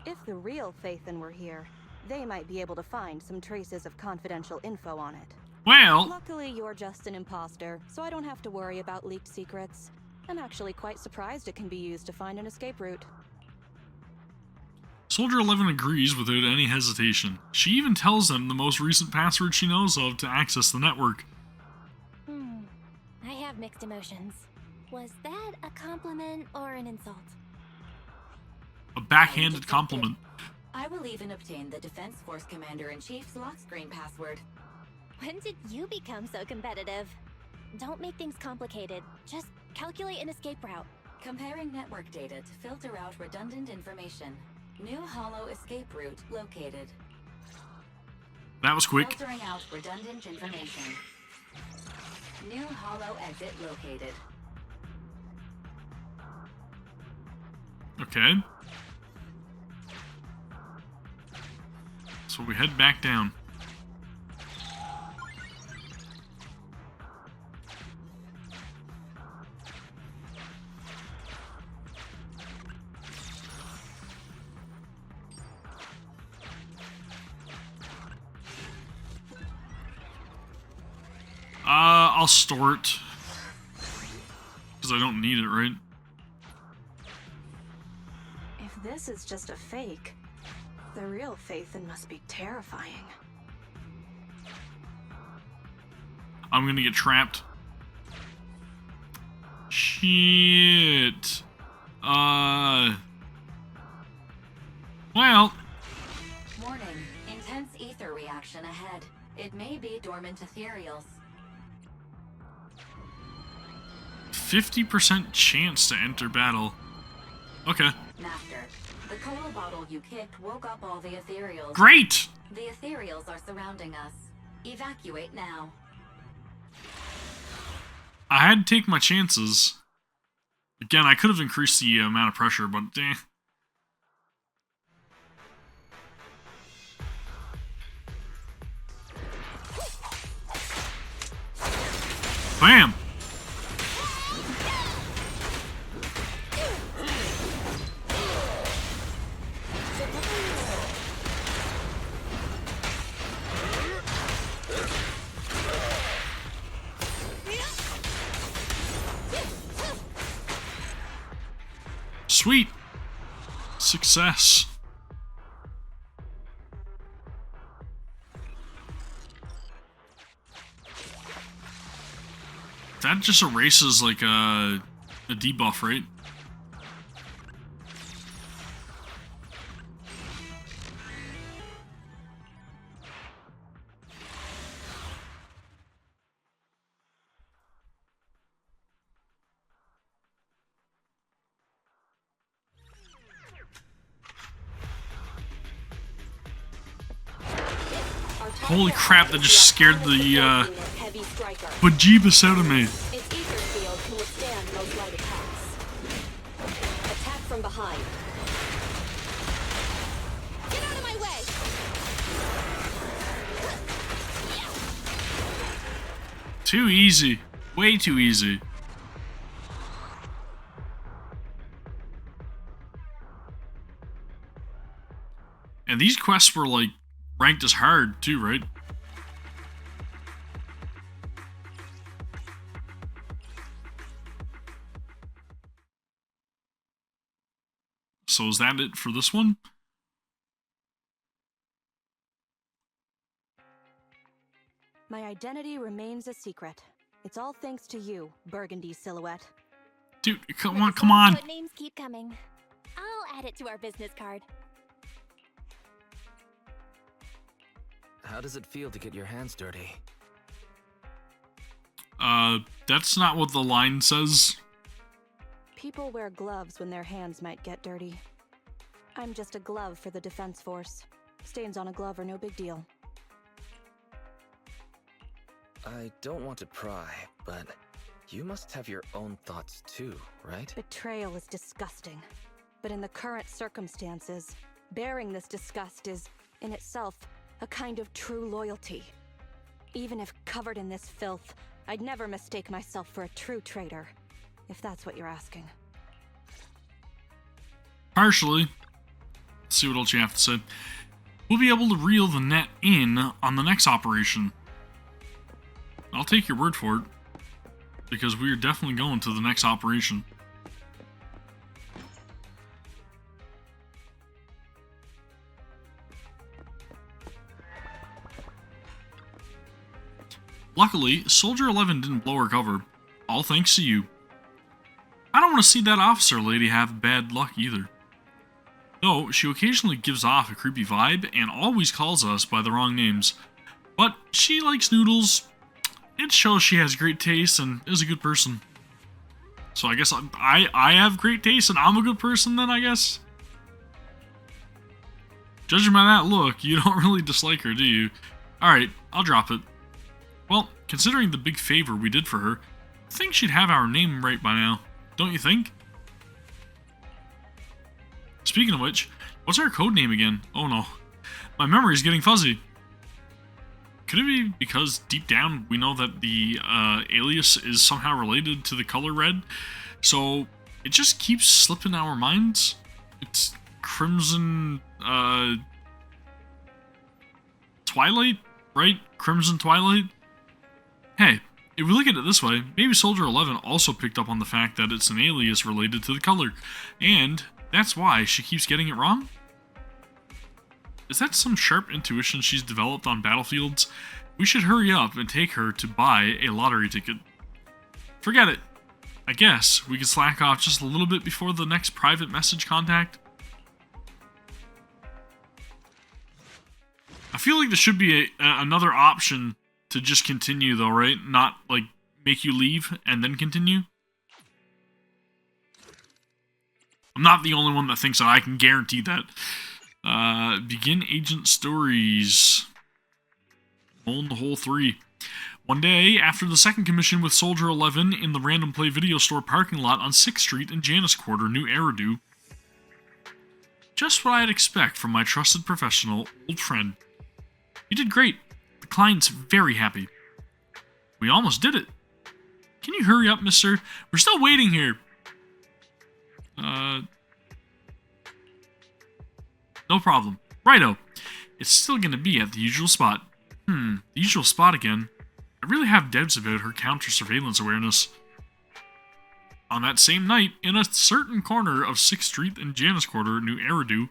If the real Phaethon were here, they might be able to find some traces of confidential info on it. Well, Luckily, you're just an imposter, so I don't have to worry about leaked secrets. I'm actually quite surprised it can be used to find an escape route. Soldier 11 agrees without any hesitation. She even tells them the most recent password she knows of to access the network. I have mixed emotions. Was that a compliment or an insult? A backhanded compliment. I will even obtain the Defense Force Commander-in-Chief's lock screen password. When did you become so competitive? Don't make things complicated. Just calculate an escape route. Comparing network data to filter out redundant information. New Hollow escape route located. That was quick. Filtering out redundant information. New Hollow exit located. Okay. So we head back down. I'll store it. Because I don't need it, right? If this is just a fake, the real Phaethon must be terrifying. I'm gonna get trapped. Shit. Well. Warning, intense ether reaction ahead. It may be dormant ethereals. 50% chance to enter battle. Okay. Master, the cola bottle you kicked woke up all the ethereals. Great! The ethereals are surrounding us. Evacuate now. I had to take my chances. Again, I could have increased the amount of pressure, but eh. Bam! Sweet! Success. That just erases like a debuff, right? Holy crap, that just scared the Heavy striker. bejeebus out of me. Its ether field can withstand most light attacks. Attack from behind. Get out of my way! Too easy. Way too easy. And these quests were, like, ranked as hard, too, right? So is that it for this one? My identity remains a secret. It's all thanks to you, Burgundy Silhouette. Dude, come With on, the come on. But names keep coming. I'll add it to our business card. How does it feel to get your hands dirty? That's not what the line says. People wear gloves when their hands might get dirty. I'm just a glove for the Defense Force. Stains on a glove are no big deal. I don't want to pry, but you must have your own thoughts too, right? Betrayal is disgusting. But in the current circumstances, bearing this disgust is, in itself, a kind of true loyalty. Even if covered in this filth, I'd never mistake myself for a true traitor, if that's what you're asking. Partially. Let's see what else you have to say. We'll be able to reel the net in on the next operation. I'll take your word for it, because we are definitely going to the next operation. Luckily, Soldier 11 didn't blow her cover, all thanks to you. I don't want to see that officer lady have bad luck either. Though, she occasionally gives off a creepy vibe and always calls us by the wrong names. But she likes noodles. It shows she has great taste and is a good person. So I guess I have great taste and I'm a good person then, I guess? Judging by that look, you don't really dislike her, do you? Alright, I'll drop it. Well, considering the big favor we did for her, I think she'd have our name right by now. Don't you think? Speaking of which, what's our code name again? Oh no, my memory's getting fuzzy. Could it be because deep down we know that the alias is somehow related to the color red? So it just keeps slipping our minds? It's Crimson Twilight, right? Crimson Twilight? Hey, if we look at it this way, maybe Soldier 11 also picked up on the fact that it's an alias related to the color, and that's why she keeps getting it wrong? Is that some sharp intuition she's developed on battlefields? We should hurry up and take her to buy a lottery ticket. Forget it. I guess we could slack off just a little bit before the next private message contact. I feel like there should be another option to just continue though, right? Not like make you leave and then continue. I'm not the only one that thinks that. I can guarantee that. Begin agent stories. Own the whole 3. One day, after the second commission with Soldier 11 in the Random Play video store parking lot on 6th Street in Janus Quarter, New Eridu. Just what I'd expect from my trusted professional, old friend. You did great. The client's very happy. We almost did it. Can you hurry up, mister? We're still waiting here. No problem. Righto. It's still gonna be at the usual spot. The usual spot again. I really have doubts about her counter-surveillance awareness. On that same night, in a certain corner of 6th Street and Janus Quarter, New Eridu,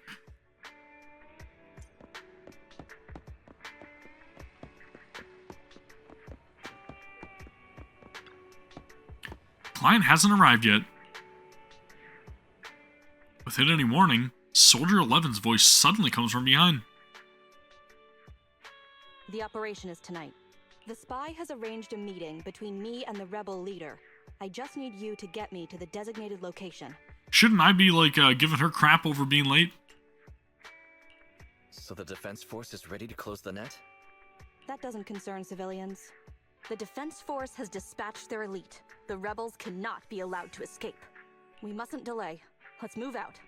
client hasn't arrived yet. Without any warning, Soldier 11's voice suddenly comes from behind. The operation is tonight. The spy has arranged a meeting between me and the rebel leader. I just need you to get me to the designated location. Shouldn't I be, like, giving her crap over being late? So the Defense Force is ready to close the net? That doesn't concern civilians. The Defense Force has dispatched their elite. The rebels cannot be allowed to escape. We mustn't delay. Let's move out.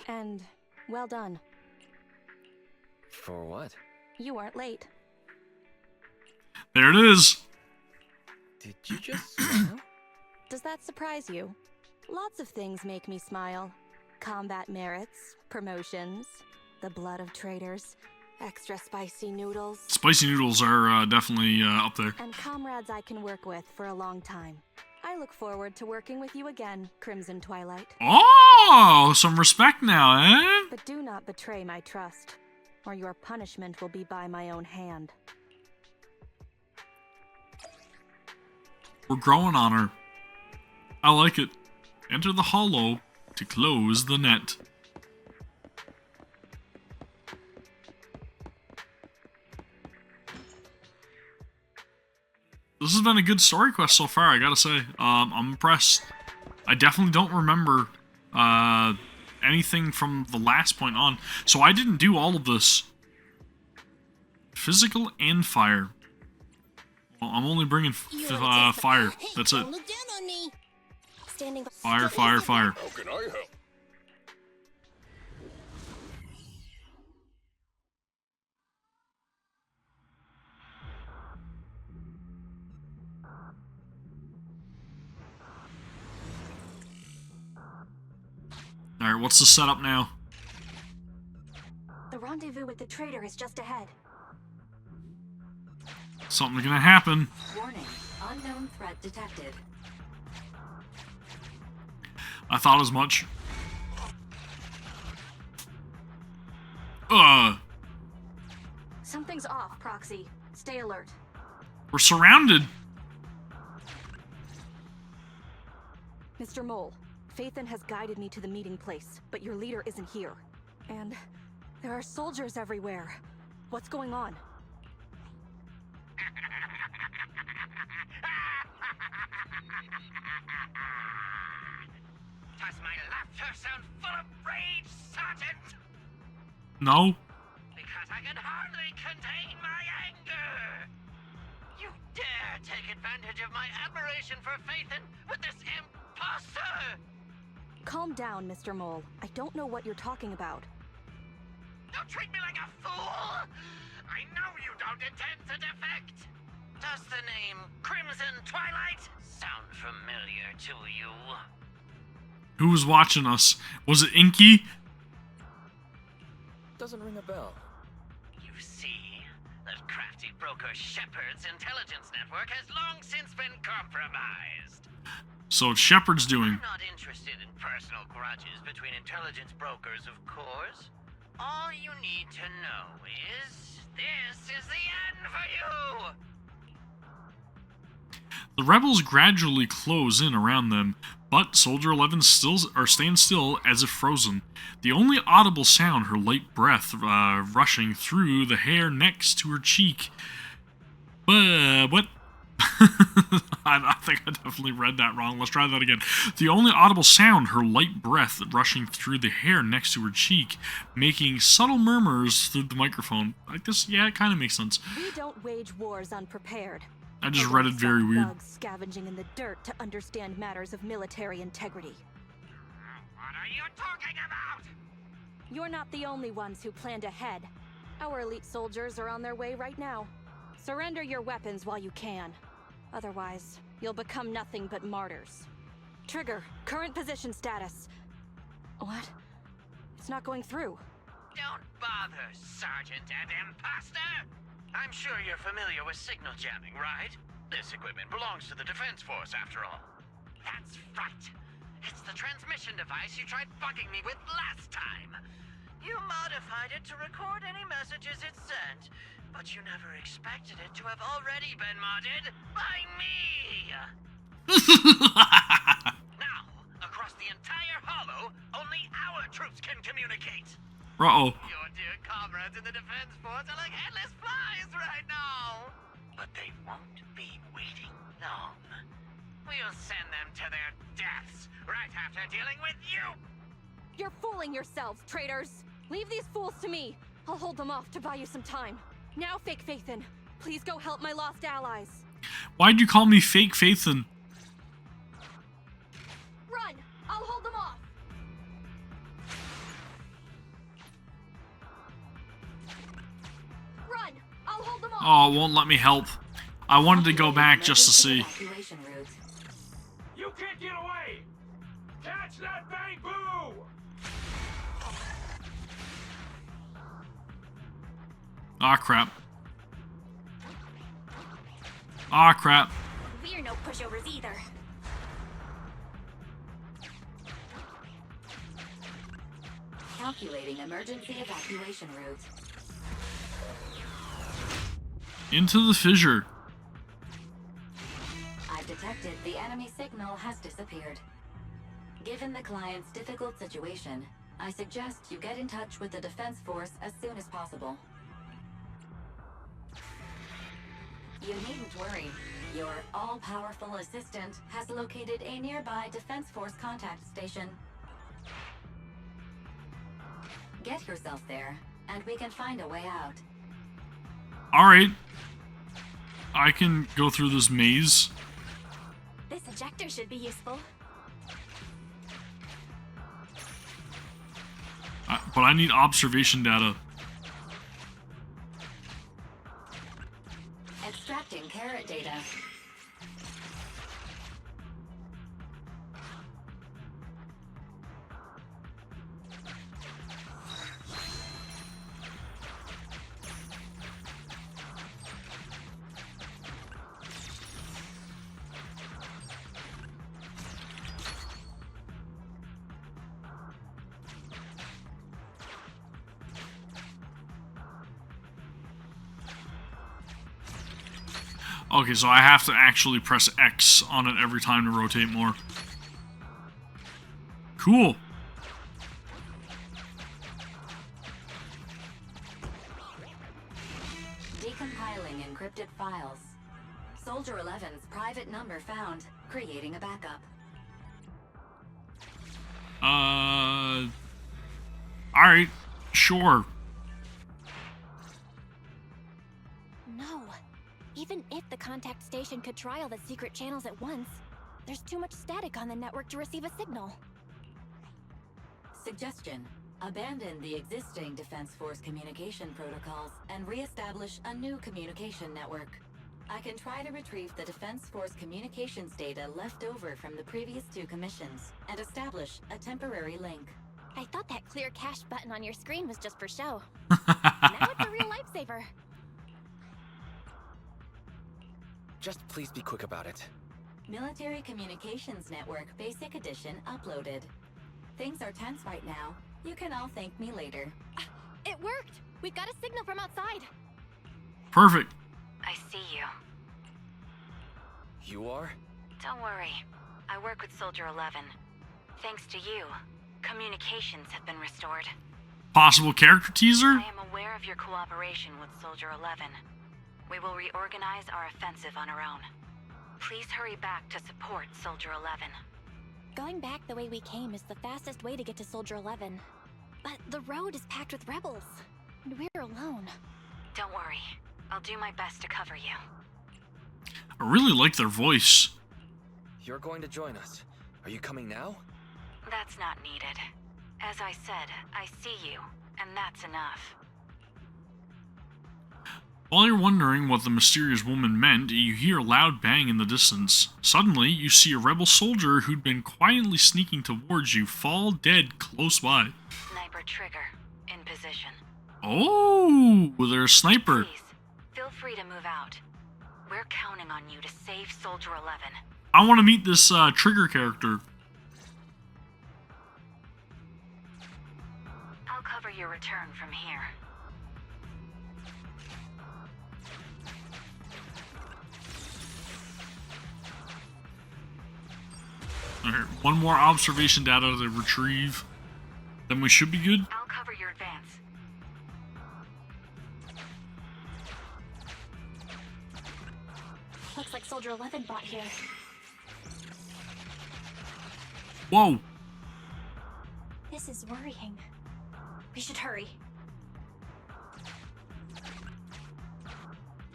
And well done. For what? You weren't late. There it is. Did you just smile? Does that surprise you? Lots of things make me smile. Combat merits, promotions, the blood of traitors, extra spicy noodles, Spicy noodles are definitely up there. and comrades I can work with for a long time. I look forward to working with you again, Crimson Twilight. Oh, some respect now, eh? But do not betray my trust, or your punishment will be by my own hand. We're growing on her. I like it. Enter the hollow to close the net. This has been a good story quest so far, I gotta say. I'm impressed. I definitely don't remember anything from the last point on. So I didn't do all of this. Physical and fire. Well, I'm only bringing fire. That's it. Look down on me. Standing by. Fire, fire, fire. How can I help? Alright, what's the setup now? The rendezvous with the traitor is just ahead. Something's gonna happen. Warning, unknown threat detected. I thought as much. Something's off, Proxy. Stay alert. We're surrounded. Mr. Mole, Phaethon has guided me to the meeting place, but your leader isn't here. And there are soldiers everywhere. What's going on? Does my laughter sound full of rage, Sergeant? No. Because I can hardly contain my anger. You dare take advantage of my admiration for Phaethon with this imposter! Calm down, Mr. Mole. I don't know what you're talking about. Don't treat me like a fool! I know you don't intend to defect! Does the name Crimson Twilight sound familiar to you? Who was watching us? Was it Inky? Doesn't ring a bell. You see, that crafty broker Shepard's intelligence network has long since been compromised. So it's Shepard's doing. I'm not interested in personal grudges between intelligence brokers, of course. All you need to know is this is the end for you! The rebels gradually close in around them, but Soldier 11 stands still as if frozen. The only audible sound, her light breath rushing through the hair next to her cheek. What? I think I definitely read that wrong. Let's try that again. The only audible sound, her light breath rushing through the hair next to her cheek, making subtle murmurs through the microphone. Like this, yeah, it kind of makes sense. We don't wage wars unprepared. I just read it very weird. Thugs scavenging in the dirt to understand matters of military integrity. What are you talking about? You're not the only ones who planned ahead. Our elite soldiers are on their way right now. Surrender your weapons while you can. Otherwise, you'll become nothing but martyrs. Trigger, current position status. What? It's not going through. Don't bother, Sergeant and Imposter! I'm sure you're familiar with signal jamming, right? This equipment belongs to the Defense Force, after all. That's right. It's the transmission device you tried bugging me with last time. You modified it to record any messages it sent, but you never expected it to have already been modded by me! Now, across the entire hollow, only our troops can communicate. Uh-oh. Your dear comrades in the Defense Force are like headless flies right now! But they won't be waiting long. We'll send them to their deaths right after dealing with you! You're fooling yourselves, traitors! Leave these fools to me! I'll hold them off to buy you some time. Now, Fake Faithin, please go help my lost allies. Why'd you call me Fake Faithin? Run! I'll hold them off. Run! I'll hold them off. Oh, it won't let me help. I wanted to go back just to see. Evacuation route. You can't get away! Catch that bang boo! Aw, crap. Aw, crap. We're no pushovers either. Calculating emergency evacuation route. Into the fissure. I've detected the enemy signal has disappeared. Given the client's difficult situation, I suggest you get in touch with the defense force as soon as possible. You needn't worry. Your all-powerful assistant has located a nearby defense force contact station. Get yourself there, and we can find a way out. Alright. I can go through this maze. This ejector should be useful. But I need observation data. Extracting carrot data. Okay, so I have to actually press X on it every time to rotate more. Cool. Decompiling encrypted files. Soldier 11's private number found. Creating a backup. Alright, sure. No. Even if the contact station could try all the secret channels at once, there's too much static on the network to receive a signal. Suggestion. Abandon the existing Defense Force communication protocols and re-establish a new communication network. I can try to retrieve the Defense Force communications data left over from the previous 2 commissions and establish a temporary link. I thought that clear cache button on your screen was just for show. Now it's a real lifesaver. Just please be quick about it. Military Communications Network Basic Edition uploaded. Things are tense right now. You can all thank me later. It worked! We've got a signal from outside. Perfect. I see you. You are? Don't worry. I work with Soldier 11. Thanks to you, communications have been restored. Possible character teaser? I am aware of your cooperation with Soldier 11. We will reorganize our offensive on our own. Please hurry back to support Soldier 11. Going back the way we came is the fastest way to get to Soldier 11. But the road is packed with rebels, and we're alone. Don't worry. I'll do my best to cover you. I really like their voice. You're going to join us. Are you coming now? That's not needed. As I said, I see you, and that's enough. While you're wondering what the mysterious woman meant, you hear a loud bang in the distance. Suddenly, you see a rebel soldier who'd been quietly sneaking towards you fall dead close by. Sniper trigger, in position. Oh, there's a sniper. Please, feel free to move out. We're counting on you to save Soldier 11. I want to meet this trigger character. I'll cover your return from here. Alright, one more observation data to retrieve. Then we should be good. I'll cover your advance. Looks like Soldier 11 bought here. Whoa. This is worrying. We should hurry.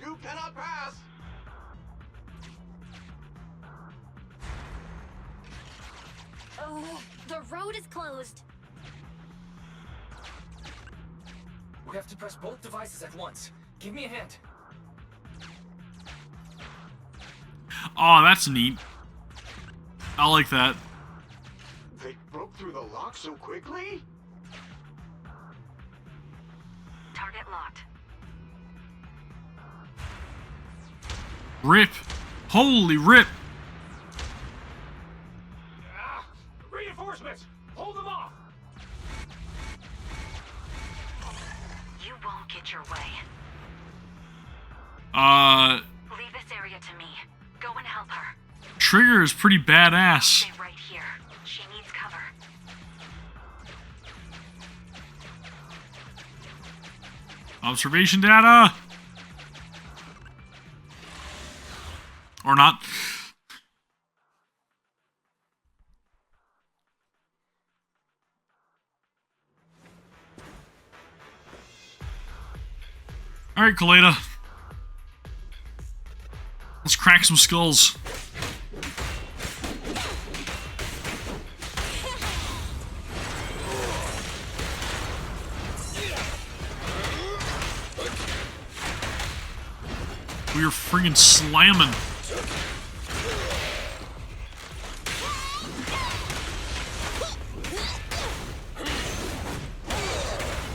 You cannot pass! The road is closed. We have to press both devices at once. Give me a hand. Oh, that's neat. I like that. They broke through the lock so quickly? Target locked. Rip. Holy rip. Ah, reinforcements! Hold them off! You won't get your way. Leave this area to me. Go and help her. Trigger is pretty badass. Stay right here. She needs cover. Observation data. Or not. Alright, Kaleda. Let's crack some skulls. We are friggin' slamming.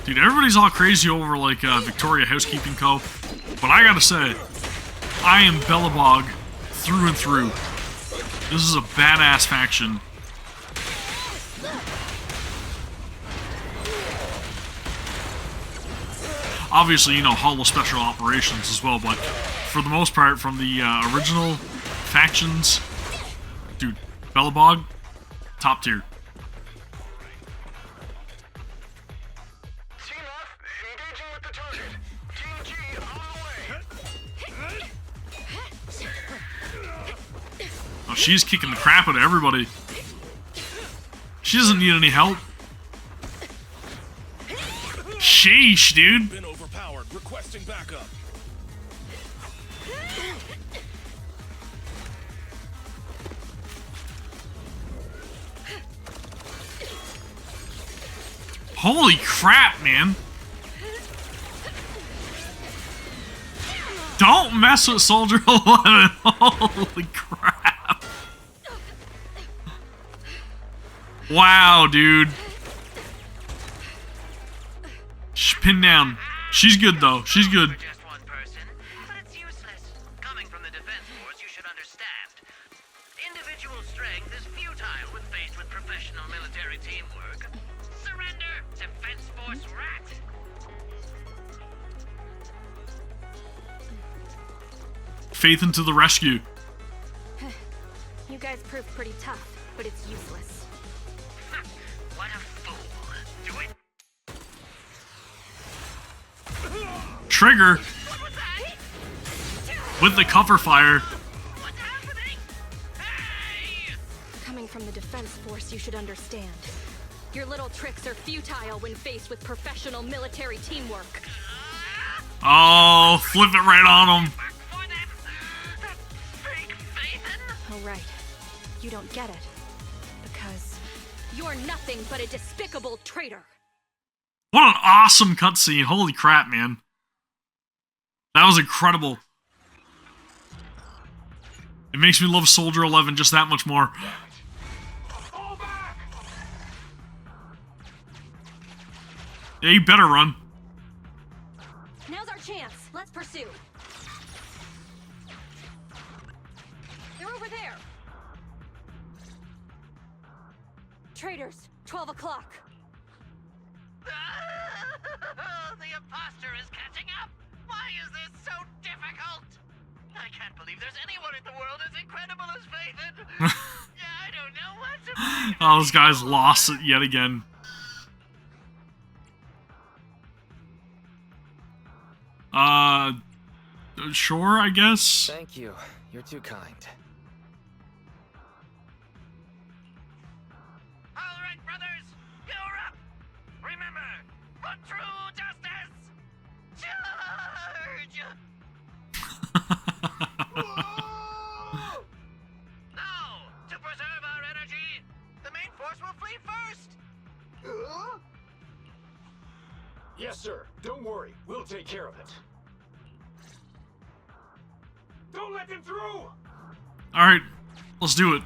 Dude, everybody's all crazy over, like, Victoria Housekeeping Co. But I gotta say, I am Bellabog through and through. This is a badass faction. Obviously, you know, Hollow Special Operations as well, but for the most part, from the original factions, dude, Bellabog, top tier. Team F, engaging with the target. Team G, on the way. Oh, she's kicking the crap out of everybody. She doesn't need any help. Sheesh, dude. Been overpowered. Requesting backup. Holy crap, man. Don't mess with Soldier 11. Holy crap. Wow, dude. Pinned down. She's good, though. She's good. Just one person, but it's useless. Coming from the Defense Force, you should understand. Individual strength is futile when faced with professional military teamwork. Surrender, Defense Force rat! Faith into the rescue. You guys proved pretty tough, but it's useless. What a fool. Do it. Trigger What was that? with the cover fire. What's happening? Hey! Coming from the Defense Force, you should understand. Your little tricks are futile when faced with professional military teamwork. Oh, flip it right on him. Back for them! That fake Phaethon? Oh, right. You don't get it. Because you're nothing but a despicable traitor. What an awesome cutscene. Holy crap, man. That was incredible. It makes me love Soldier 11 just that much more. Fall back! Yeah, you better run. Now's our chance. Let's pursue. They're over there. Traitors, 12 o'clock. The imposter is catching up! Why is this so difficult? I can't believe there's anyone in the world as incredible as Phaethon! I don't know what to believe. Oh, this guy's lost it yet again. Sure, I guess. Thank you. You're too kind. All right, brothers, you're up! Remember, for true justice, charge! Yes, sir. Don't worry. We'll take care of it. Don't let them through! Alright, let's do it.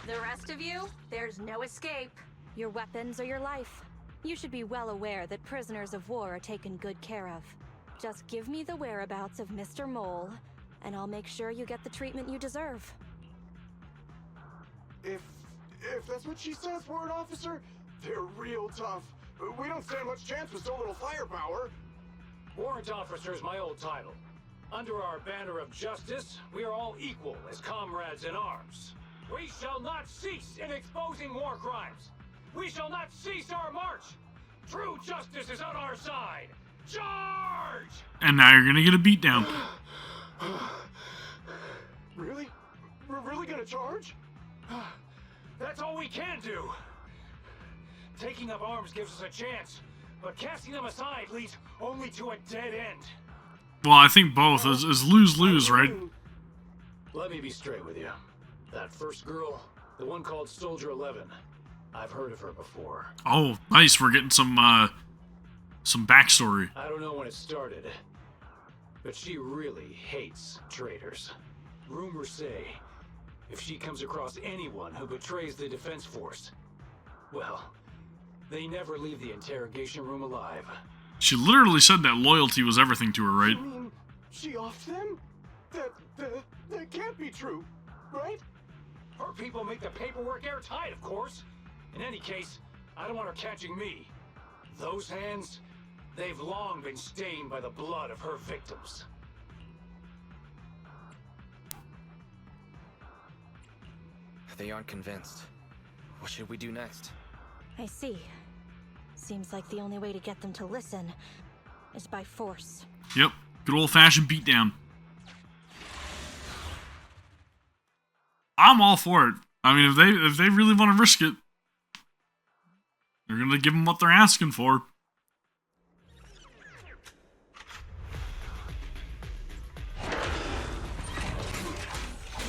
The rest of you, there's no escape. Your weapons or your life. You should be well aware that prisoners of war are taken good care of. Just give me the whereabouts of Mr. Mole, and I'll make sure you get the treatment you deserve. If that's what she says, Warrant Officer, they're real tough. We don't stand much chance with so little firepower. Warrant Officer is my old title. Under our banner of justice, we are all equal as comrades in arms. We shall not cease in exposing war crimes. We shall not cease our march. True justice is on our side. Charge! And now you're gonna get a beatdown. Really? We're really gonna charge? That's all we can do. Taking up arms gives us a chance, but casting them aside leads only to a dead end. Well, I think both is lose-lose, right? Let me be straight with you. That first girl, the one called Soldier 11, I've heard of her before. Oh, nice. We're getting some backstory. I don't know when it started, but she really hates traitors. Rumors say, if she comes across anyone who betrays the Defense Force, well, they never leave the interrogation room alive. She literally said that loyalty was everything to her, right? You mean she offed them? That can't be true, right? Her people make the paperwork airtight, of course. In any case, I don't want her catching me. Those hands, they've long been stained by the blood of her victims. They aren't convinced. What should we do next? I see. Seems like the only way to get them to listen is by force. Yep. Good old-fashioned beatdown. I'm all for it. I mean, if they really want to risk it, they're gonna give them what they're asking for. You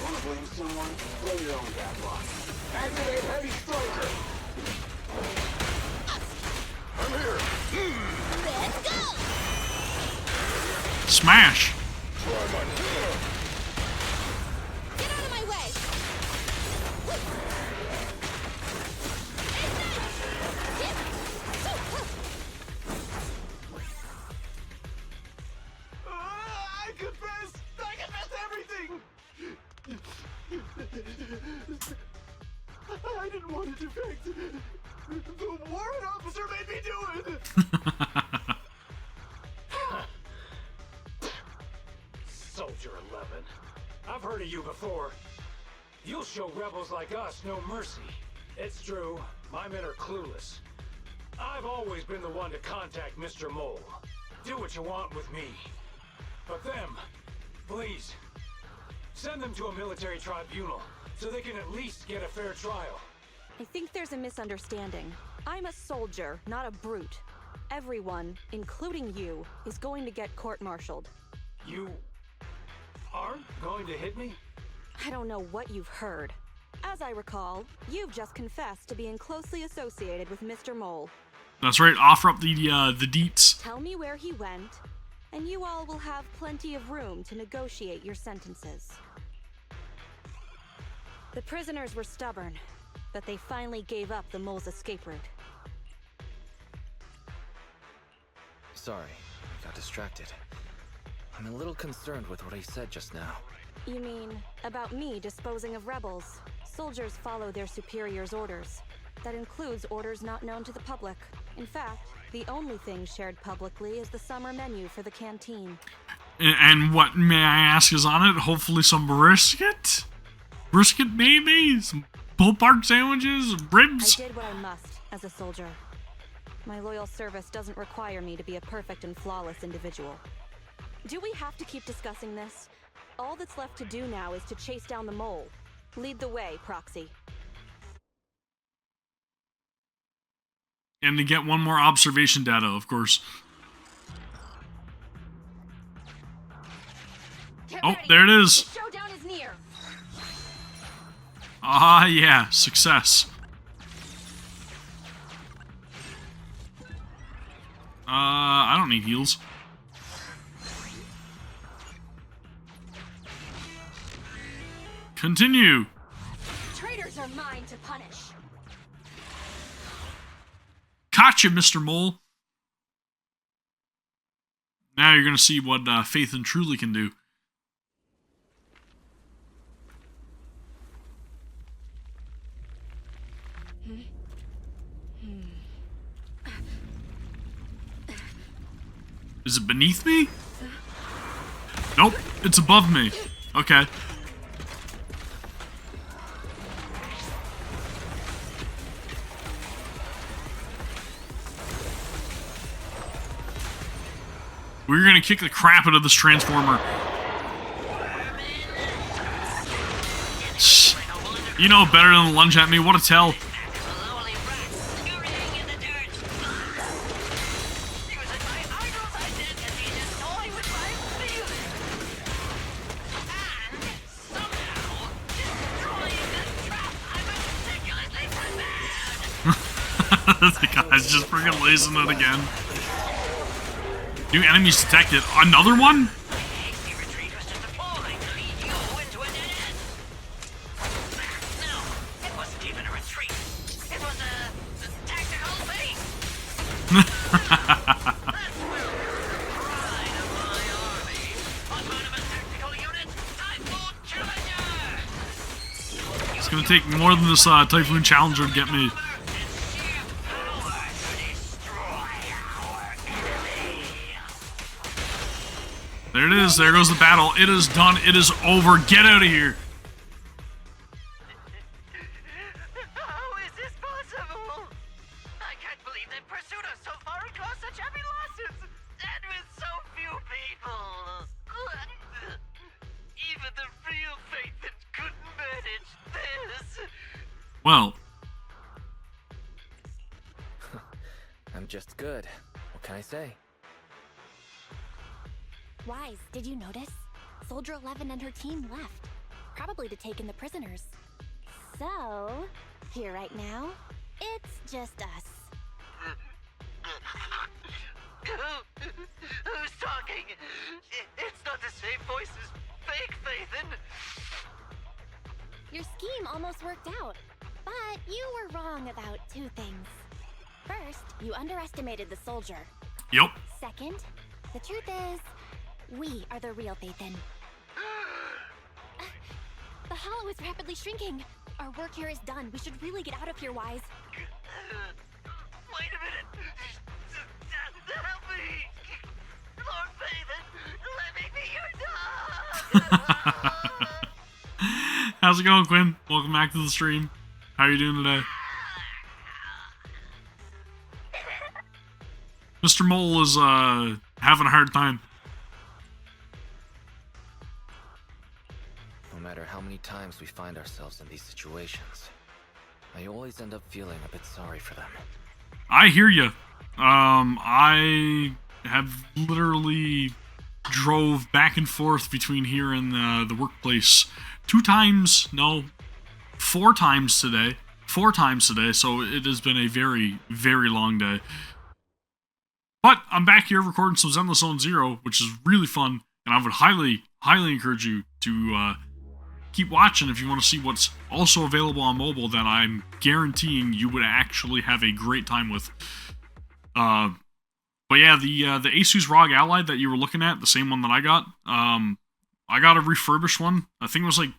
wanna blame someone? Blame your own bad luck. Activate Heavy Striker! I'm here! Let's go! Smash! Get out of my way! I confess everything! I didn't want to defect. The warrant officer made me do it! Soldier 11. I've heard of you before. You'll show rebels like us no mercy. It's true, my men are clueless. I've always been the one to contact Mr. Mole. Do what you want with me. But them, please, send them to a military tribunal so they can at least get a fair trial. I think there's a misunderstanding. I'm a soldier, not a brute. Everyone, including you, is going to get court-martialed. You aren't going to hit me? I don't know what you've heard. As I recall, you've just confessed to being closely associated with Mr. Mole. That's right. Offer up the deets. Tell me where he went, and you all will have plenty of room to negotiate your sentences. The prisoners were stubborn, but they finally gave up the Mole's escape route. Sorry, I got distracted. I'm a little concerned with what he said just now. You mean, about me disposing of rebels? Soldiers follow their superiors' orders. That includes orders not known to the public. In fact, the only thing shared publicly is the summer menu for the canteen. And what, may I ask, is on it? Hopefully some brisket? Brisket maybe? Some pulled pork sandwiches? Ribs? I did what I must as a soldier. My loyal service doesn't require me to be a perfect and flawless individual. Do we have to keep discussing this? All that's left to do now is to chase down the Mole. Lead the way, Proxy. And to get one more observation data, of course. Get Oh, ready. there it is. The showdown is near. Ah, yeah, success. I don't need heals. Continue. Traitors are mine to punish. Gotcha, Mr. Mole. Now you're gonna see what Faith and Truly can do. Is it beneath me? Nope, it's above me. Okay. We're gonna kick the crap out of this transformer. You know better than to lunge at me. What a tell. The guy's just freaking lasing it again. New enemies detected. Another one? It's gonna take more than this Typhoon Challenger to get me. There it is. There goes the battle. It is done. It is over. Get out of here. How is this possible? I can't believe they pursued us so far and caused such heavy losses. And with so few people. Even the real Faith couldn't manage this. Well. I'm just good. What can I say? Wise, did you notice? Soldier 11 and her team left. Probably to take in the prisoners. So, here right now, it's just us. Who's talking? It's not the same voice as fake Faithin. Your scheme almost worked out. But you were wrong about two things. First, you underestimated the soldier. Yep. Second, the truth is, we are the real Faithin. The hollow is rapidly shrinking. Our work here is done. We should really get out of here, Wise. Wait a minute. Help me. Lord Faithin, let me be your dog. How's it going, Quinn? Welcome back to the stream. How are you doing today? Mr. Mole is having a hard time. No matter how many times we find ourselves in these situations, I always end up feeling a bit sorry for them. I hear you. I have literally drove back and forth between here and the workplace 4 times today. 4 times today, so it has been a very, very long day. But I'm back here recording some Zenless Zone Zero, which is really fun, and I would highly, highly encourage you to keep watching if you want to see what's also available on mobile that I'm guaranteeing you would actually have a great time with. But yeah, the Asus ROG Ally that you were looking at, the same one that I got a refurbished one. I think it was like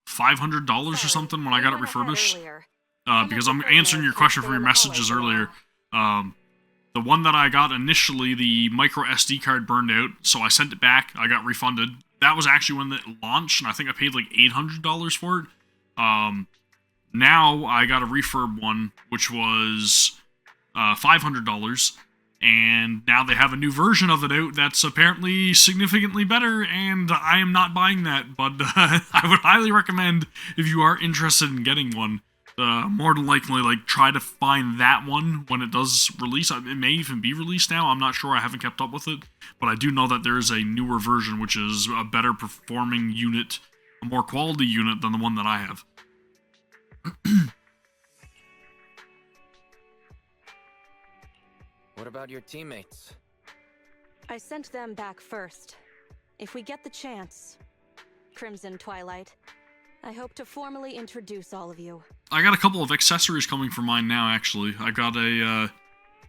$500 or something when I got it refurbished. Because I'm answering your question from your messages earlier. The one that I got initially, the micro SD card burned out, so I sent it back. I got refunded. That was actually when it launched, and I think I paid like $800 for it. Now I got a refurb one, which was $500, and now they have a new version of it out that's apparently significantly better, and I am not buying that, but I would highly recommend if you are interested in getting one. More than likely, like, try to find that one when it does release. It may even be released now. I'm not sure. I haven't kept up with it. But I do know that there is a newer version, which is a better performing unit, a more quality unit than the one that I have. What about your teammates? I sent them back first. If we get the chance, Crimson Twilight, I hope to formally introduce all of you. I got a couple of accessories coming for mine now, actually. I got a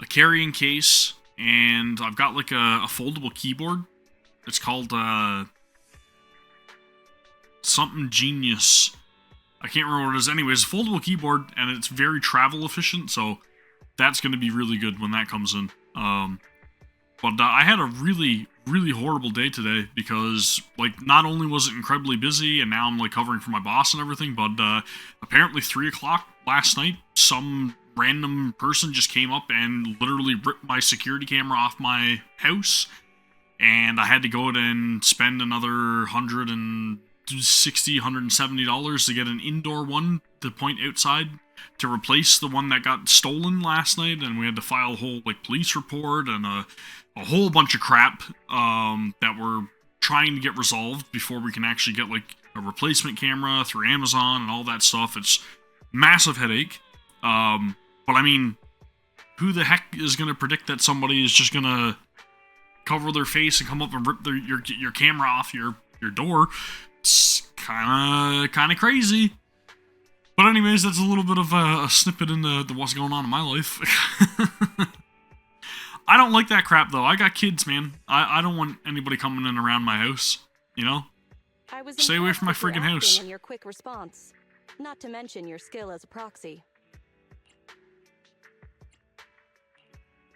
carrying case, and I've got like a foldable keyboard. It's called something Genius. I can't remember what it is. Anyways, a foldable keyboard, and it's very travel efficient, so that's going to be really good when that comes in. But I had a really, really horrible day today because, like, not only was it incredibly busy, and now I'm, like, covering for my boss and everything, but apparently 3 o'clock last night, some random person just came up and literally ripped my security camera off my house, and I had to go out and spend another $160, $170 to get an indoor one to point outside to replace the one that got stolen last night, and we had to file a whole, like, police report and a whole bunch of crap that we're trying to get resolved before we can actually get, like, a replacement camera through Amazon and all that stuff. It's massive headache. But I mean, who the heck is going to predict that somebody is just going to cover their face and come up and rip your camera off your door? It's kind of crazy. But anyways, that's a little bit of a snippet into what's going on in my life. I don't like that crap, though. I got kids, man. I don't want anybody coming in around my house, you know? Stay away from my friggin' house. And your quick response, not to mention your skill as a proxy.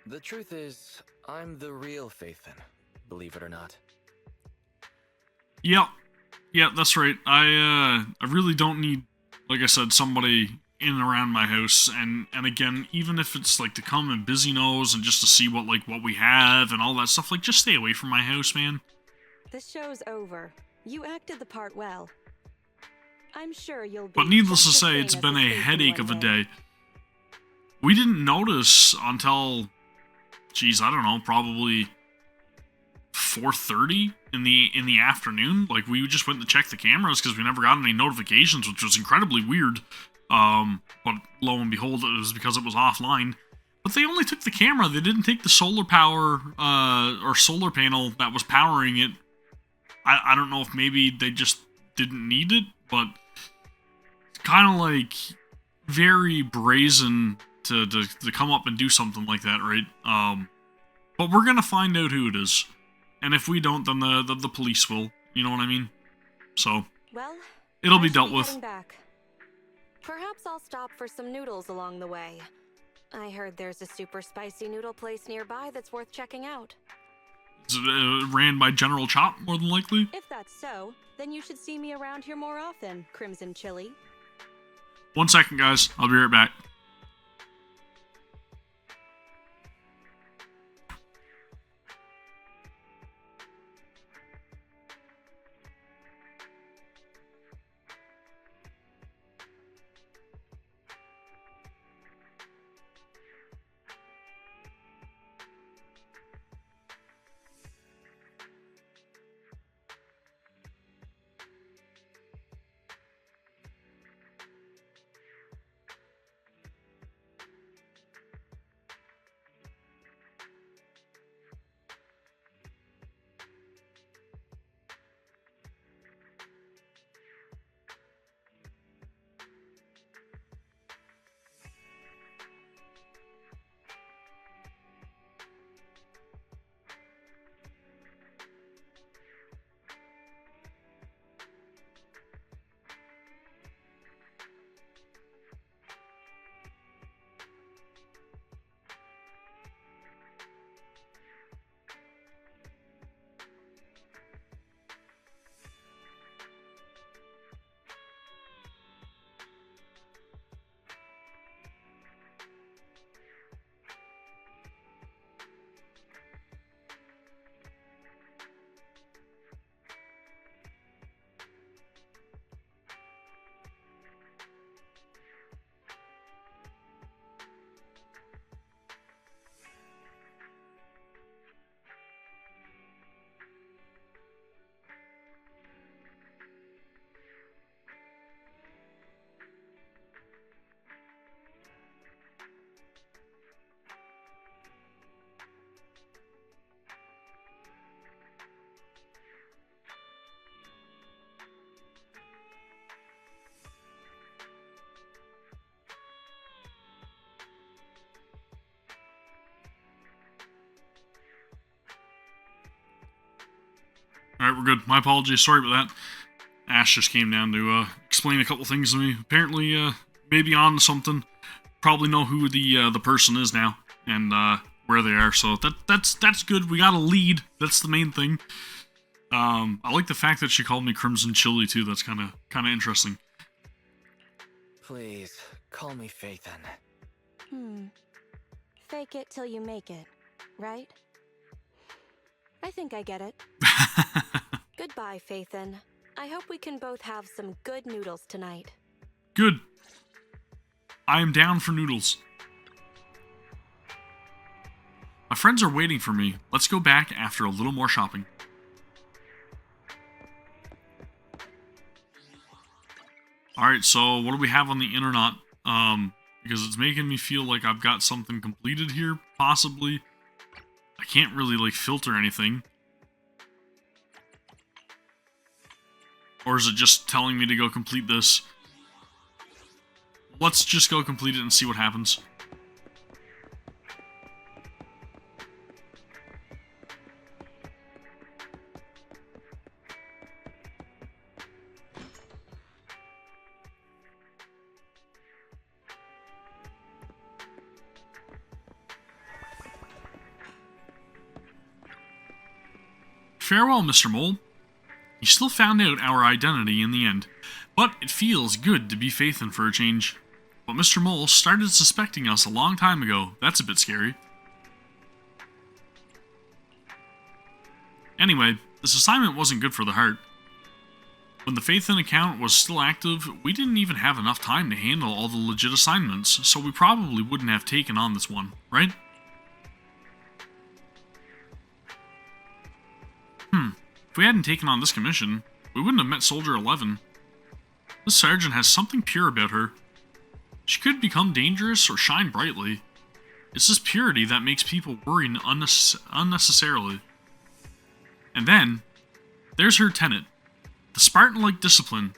The truth is, I'm the real Faithin, believe it or not. Yeah, that's right. I really don't need, like I said, somebody in and around my house, and again, even if it's like to come and busy nose and just to see what we have and all that stuff, like, just stay away from my house, man. This show's over. You acted the part well. I'm sure you'll be. But needless to say, it's been a headache of a day. We didn't notice until, geez, I don't know, probably 4:30 in the afternoon. Like, we just went to check the cameras because we never got any notifications, which was incredibly weird. But lo and behold, it was because it was offline. But they only took the camera. They didn't take the solar power, or solar panel that was powering it. I don't know if maybe they just didn't need it, but it's kind of like very brazen to come up and do something like that, right? But we're gonna find out who it is. And if we don't, then the police will. You know what I mean? So, well, it'll be dealt with. Back. Perhaps I'll stop for some noodles along the way. I heard there's a super spicy noodle place nearby that's worth checking out. Is it ran by General Chop, more than likely? If that's so, then you should see me around here more often, Crimson Chili. 1 second, guys. I'll be right back. Alright, we're good. My apologies. Sorry about that. Ash just came down to explain a couple things to me. Apparently, maybe on to something. Probably know who the person is now and where they are. So that's good. We got a lead. That's the main thing. I like the fact that she called me Crimson Chili too. That's kind of interesting. Please, call me Faithen. Fake it till you make it, right? I think I get it. Goodbye, Faithen. I hope we can both have some good noodles tonight. Good. I am down for noodles. My friends are waiting for me. Let's go back after a little more shopping. Alright, so what do we have on the internet? Because it's making me feel like I've got something completed here, possibly. I can't really, like, filter anything. Or is it just telling me to go complete this? Let's just go complete it and see what happens. Farewell, Mr. Mole. You still found out our identity in the end, but it feels good to be Faithen for a change. But Mr. Mole started suspecting us a long time ago. That's a bit scary. Anyway, this assignment wasn't good for the heart. When the Faithen account was still active, we didn't even have enough time to handle all the legit assignments, so we probably wouldn't have taken on this one, right? If we hadn't taken on this commission, we wouldn't have met Soldier 11. This sergeant has something pure about her. She could become dangerous or shine brightly. It's this purity that makes people worry unnecessarily. And then, there's her tenet. The Spartan-like discipline,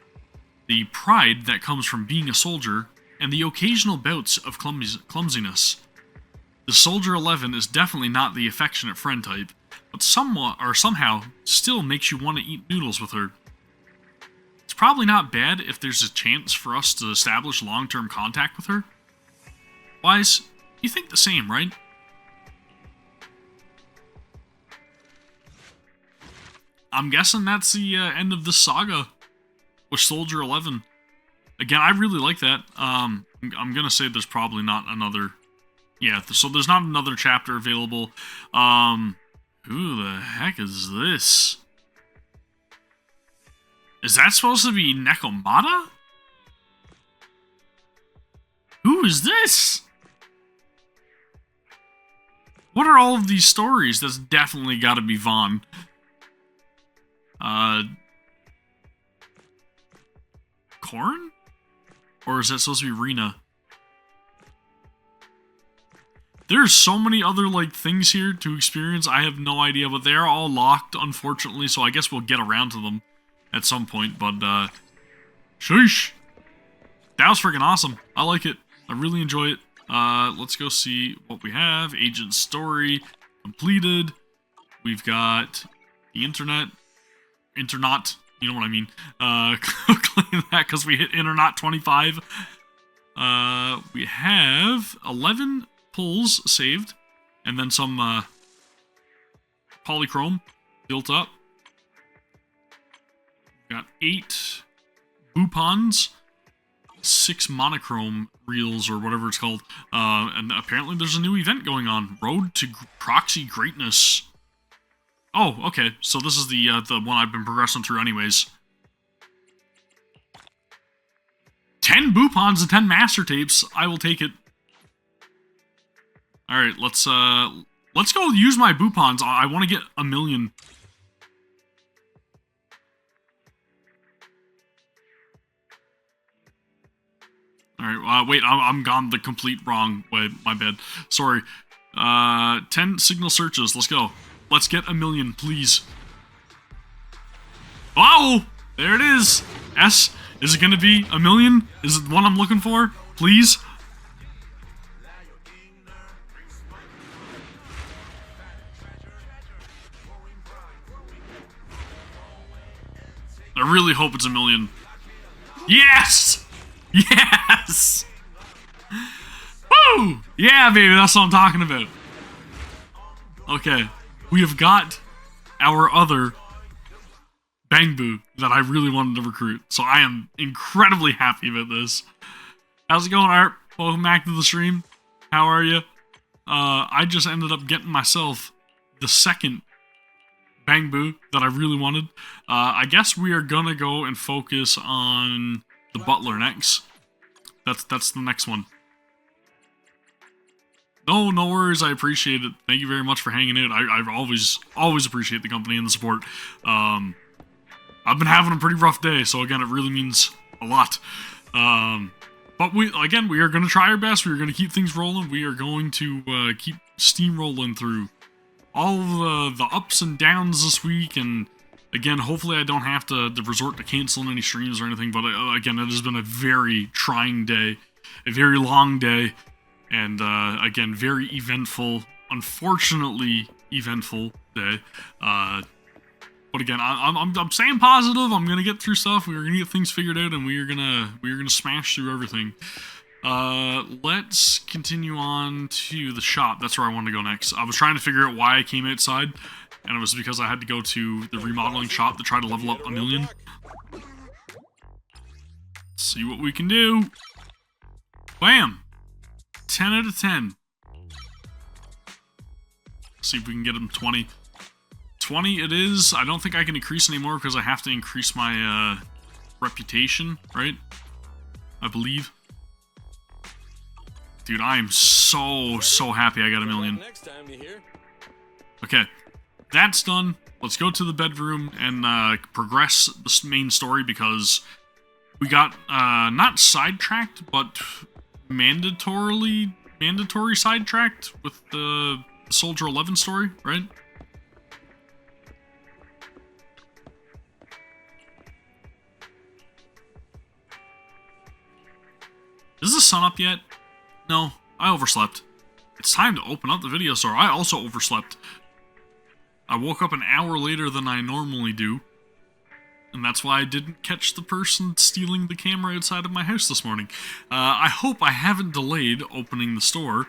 the pride that comes from being a soldier, and the occasional bouts of clumsiness. The Soldier 11 is definitely not the affectionate friend type, but somehow still makes you want to eat noodles with her. It's probably not bad if there's a chance for us to establish long-term contact with her. Wise, you think the same, right? I'm guessing that's the end of this saga with Soldier 11. Again, I really like that. I'm gonna say there's probably not another... Yeah, so there's not another chapter available. Who the heck is this? Is that supposed to be Nekomata? Who is this? What are all of these stories? That's definitely gotta be Vaughn. Korn? Or is that supposed to be Rena? There's so many other, like, things here to experience. I have no idea, but they're all locked, unfortunately, so I guess we'll get around to them at some point, but, sheesh. That was freaking awesome. I like it. I really enjoy it. Let's go see what we have. Agent story completed. We've got the internet, you know what I mean. Claim that because we hit internet 25. We have 11 pulls saved, and then some polychrome built up. Got 8 boupons, 6 monochrome reels, or whatever it's called, and apparently there's a new event going on, Road to Proxy Greatness. Oh, okay, so this is the one I've been progressing through anyways. 10 boupons and 10 master tapes, I will take it. Alright, let's go use my boupons. I want to get 1 million. Alright, wait, I'm gone the complete wrong way. My bad. Sorry. 10 signal searches. Let's go. Let's get 1 million, please. Oh! There it is! S. Is it going to be 1 million? Is it the one I'm looking for? Please? I really hope it's 1 million. Yes! Yes! Woo! Yeah, baby, that's what I'm talking about. Okay, we have got our other Bang Boo that I really wanted to recruit. So I am incredibly happy about this. How's it going, Art? Welcome back to the stream. How are you? I just ended up getting myself the second Bang Boo that I really wanted. I guess we are gonna go and focus on the Butler next. That's the next one. No worries. I appreciate it. Thank you very much for hanging out. I always appreciate the company and the support. I've been having a pretty rough day, so again, it really means a lot. But we are going to try our best. We are going to keep things rolling. We are going to keep steamrolling through all the ups and downs this week. And again, hopefully I don't have to resort to canceling any streams or anything. But again, it has been a very trying day, a very long day, and again, very eventful, unfortunately eventful day. But again, I'm staying positive. I'm gonna get through stuff. We're gonna get things figured out, and we're gonna smash through everything. Let's continue on to the shop. That's where I wanted to go next. I was trying to figure out why I came outside, and it was because I had to go to the remodeling shop to try to level up 1 million. Let's see what we can do. Bam! 10 out of 10. See if we can get him 20. 20 it is. I don't think I can increase anymore because I have to increase my reputation, right? I believe. Dude, I am so happy I got 1 million. Okay, that's done. Let's go to the bedroom and progress the main story because we got not sidetracked, but mandatory sidetracked with the Soldier 11 story, right? Is the sun up yet? No, I overslept. It's time to open up the video store. I also overslept. I woke up an hour later than I normally do. And that's why I didn't catch the person stealing the camera outside of my house this morning. I hope I haven't delayed opening the store.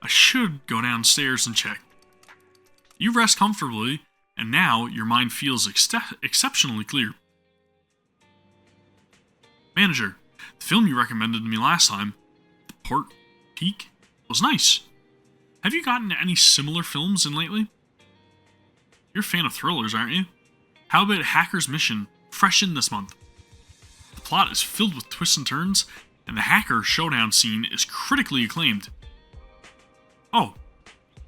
I should go downstairs and check. You rest comfortably, and now your mind feels exceptionally clear. Manager, the film you recommended to me last time, The Port Peak, was nice. Have you gotten any similar films in lately? You're a fan of thrillers, aren't you? How about Hacker's Mission, fresh in this month? The plot is filled with twists and turns, and the hacker showdown scene is critically acclaimed. Oh,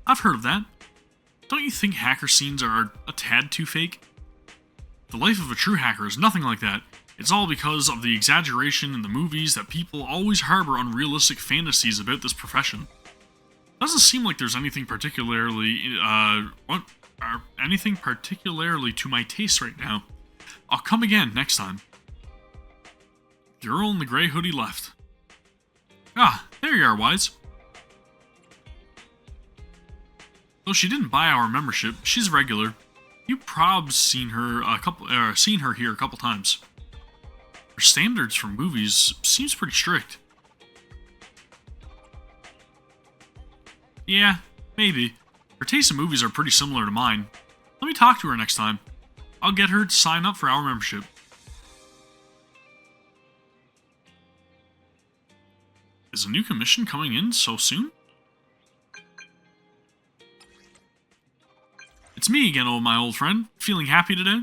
I've heard of that. Don't you think hacker scenes are a tad too fake? The life of a true hacker is nothing like that. It's all because of the exaggeration in the movies that people always harbor unrealistic fantasies about this profession. Doesn't seem like there's anything particularly, anything particularly to my taste right now. I'll come again next time. Girl in the gray hoodie left. Ah, there you are, Wise. Though she didn't buy our membership, she's a regular. You prob's seen her here a couple times. Her standards for movies seems pretty strict. Yeah, maybe. Her tastes in movies are pretty similar to mine. Let me talk to her next time. I'll get her to sign up for our membership. Is a new commission coming in so soon? It's me again, my old friend. Feeling happy today?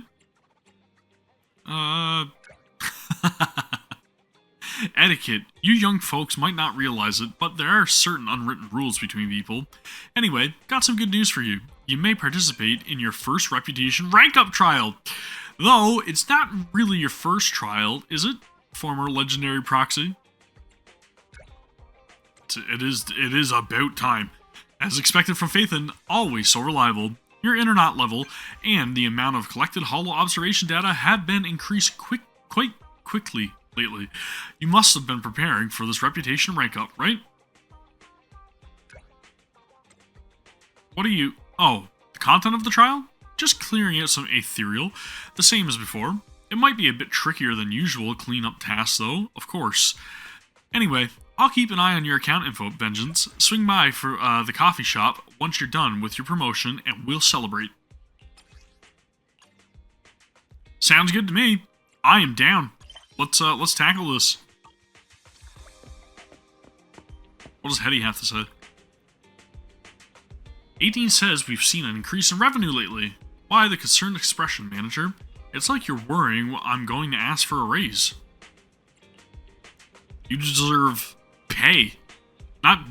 Etiquette. You young folks might not realize it, but there are certain unwritten rules between people. Anyway, got some good news for you. You may participate in your first reputation rank-up trial. Though, it's not really your first trial, is it, former legendary proxy? It is about time. As expected from Phaethon, always so reliable. Your internet level and the amount of collected holo observation data have been increased quite quickly lately. You must have been preparing for this reputation rank up, right? What are you... Oh, the content of the trial? Just clearing out some ethereal, the same as before. It might be a bit trickier than usual cleanup tasks, though, of course. Anyway, I'll keep an eye on your account info, Vengeance. Swing by for the coffee shop once you're done with your promotion, and we'll celebrate. Sounds good to me. I am down. Let's tackle this. What does Hetty have to say? 18 says we've seen an increase in revenue lately. Why the concerned expression, manager? It's like you're worrying I'm going to ask for a raise. You deserve pay. Not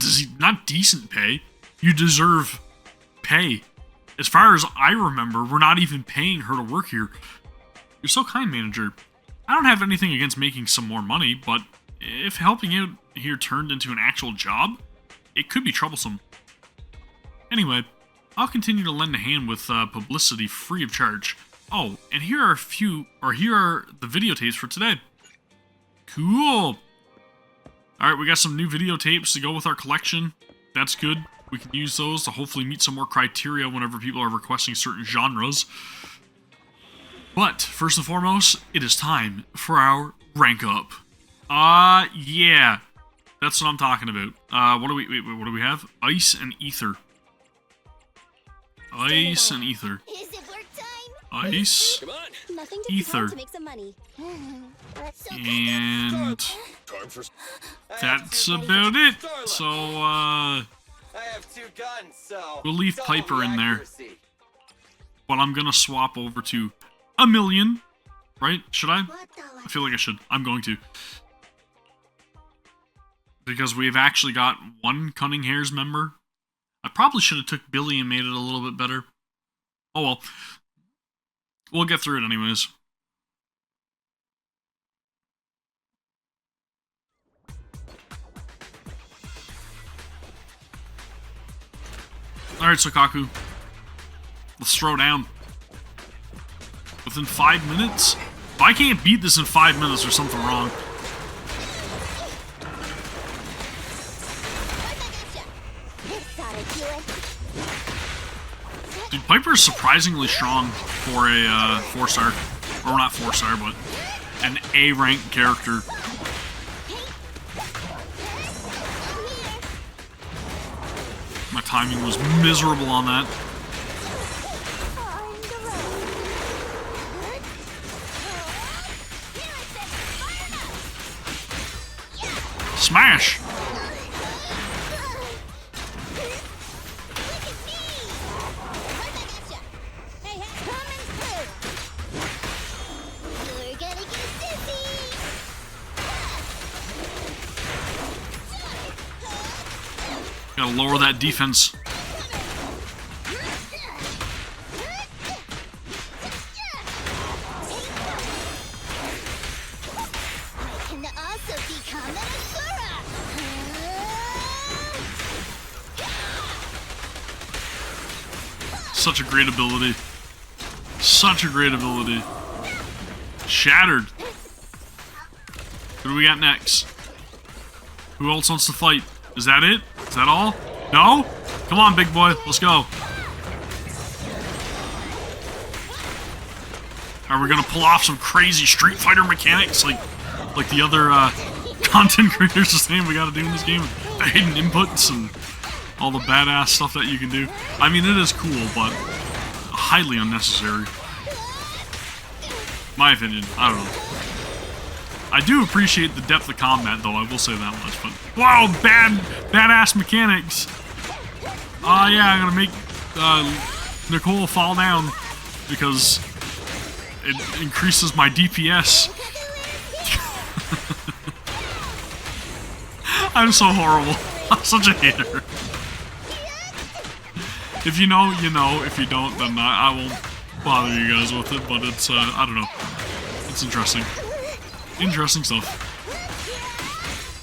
decent pay. You deserve pay. As far as I remember, we're not even paying her to work here. You're so kind, manager. I don't have anything against making some more money, but if helping out here turned into an actual job, it could be troublesome. Anyway, I'll continue to lend a hand with publicity free of charge. Oh, and here are the videotapes for today. Cool. Alright, we got some new videotapes to go with our collection. That's good. We can use those to hopefully meet some more criteria whenever people are requesting certain genres. But, first and foremost, it is time for our rank up. Yeah. That's what I'm talking about. What do we have? Ice and Ether. Ice and Ether. Is it work time? Ice, Ether, and that's about it. So, we'll leave Piper in there. But I'm gonna swap over to a million, right? Should I? I feel like I should. I'm going to. Because we've actually got one Cunning Hares member. I probably should have took Billy and made it a little bit better. Oh well. We'll get through it anyways. Alright, Sokaku. Let's throw down. Within 5 minutes? If I can't beat this in 5 minutes, there's something wrong. Dude, Piper's surprisingly strong for a 4-star. Or not 4-star, but an A-rank character. My timing was miserable on that. Smash! Gotta lower that defense. Such a great ability. Such a great ability. Shattered. What do we got next? Who else wants to fight? Is that it? Is that all? No? Come on, big boy. Let's go. Are we gonna pull off some crazy Street Fighter mechanics like the other content creators are saying we gotta do in this game? The hidden inputs and all the badass stuff that you can do. I mean, it is cool, but highly unnecessary. My opinion. I don't know. I do appreciate the depth of combat, though, I will say that much, but... Wow, badass mechanics! Yeah, I'm gonna make Nicole fall down, because it increases my DPS. I'm so horrible. I'm such a hater. If you know, you know. If you don't, then I won't bother you guys with it, but it's, I don't know. It's interesting. Interesting stuff.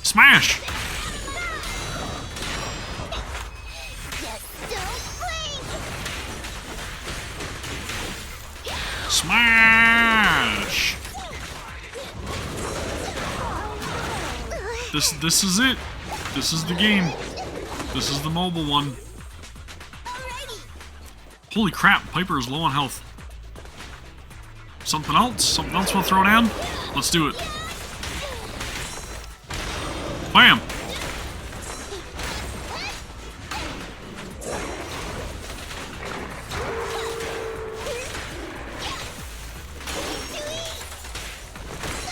Smash! Smash! This is it. This is the game. This is the mobile one. Holy crap, Piper is low on health. Something else? Something else we'll throw down? Let's do it. Bam!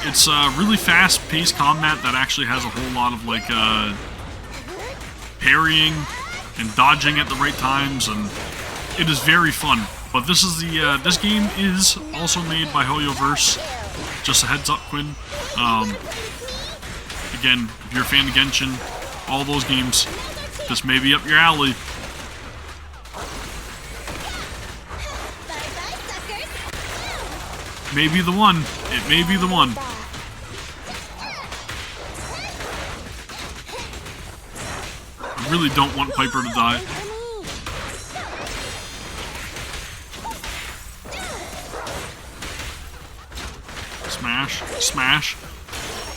It's really fast-paced combat that actually has a whole lot of, like, parrying and dodging at the right times, and it is very fun. But this is the, this game is also made by HoYoverse. Just a heads up, Quinn. Again, if you're a fan of Genshin, all those games, this may be up your alley. Maybe the one. It may be the one. I really don't want Piper to die. Smash, smash,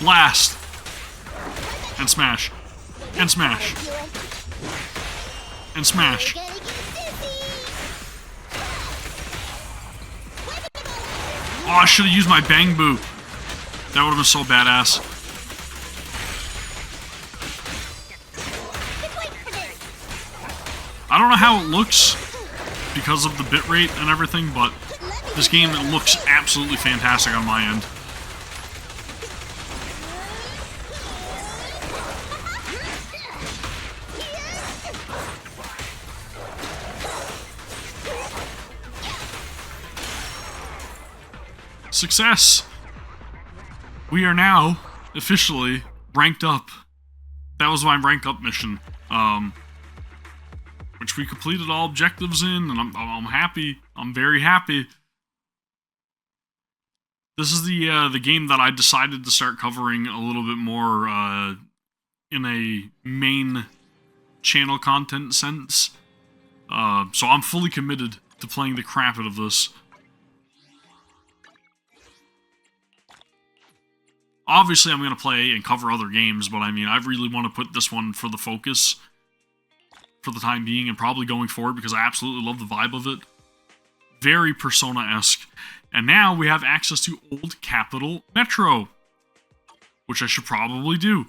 blast, and smash, and smash, and smash. Oh, I should have used my Bang Boo. That would have been so badass. I don't know how it looks because of the bitrate and everything, but this game looks absolutely fantastic on my end. Success! We are now officially ranked up. That was my rank up mission, which we completed all objectives in, and I'm happy. I'm very happy. This is the game that I decided to start covering a little bit more in a main channel content sense. So I'm fully committed to playing the crap out of this. Obviously, I'm going to play and cover other games, but I mean, I really want to put this one for the focus for the time being and probably going forward because I absolutely love the vibe of it. Very Persona-esque. And now we have access to Old Capital Metro, which I should probably do.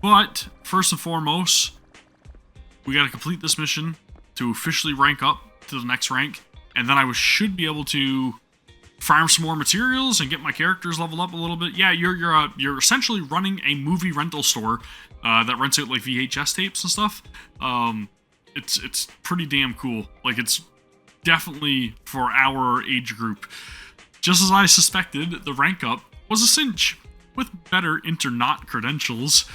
But, first and foremost, we got to complete this mission to officially rank up to the next rank, and then I should be able to farm some more materials and get my characters leveled up a little bit. Yeah, you're essentially running a movie rental store that rents out like VHS tapes and stuff. It's pretty damn cool. Like, it's definitely for our age group. Just as I suspected, the rank up was a cinch. With better internat credentials,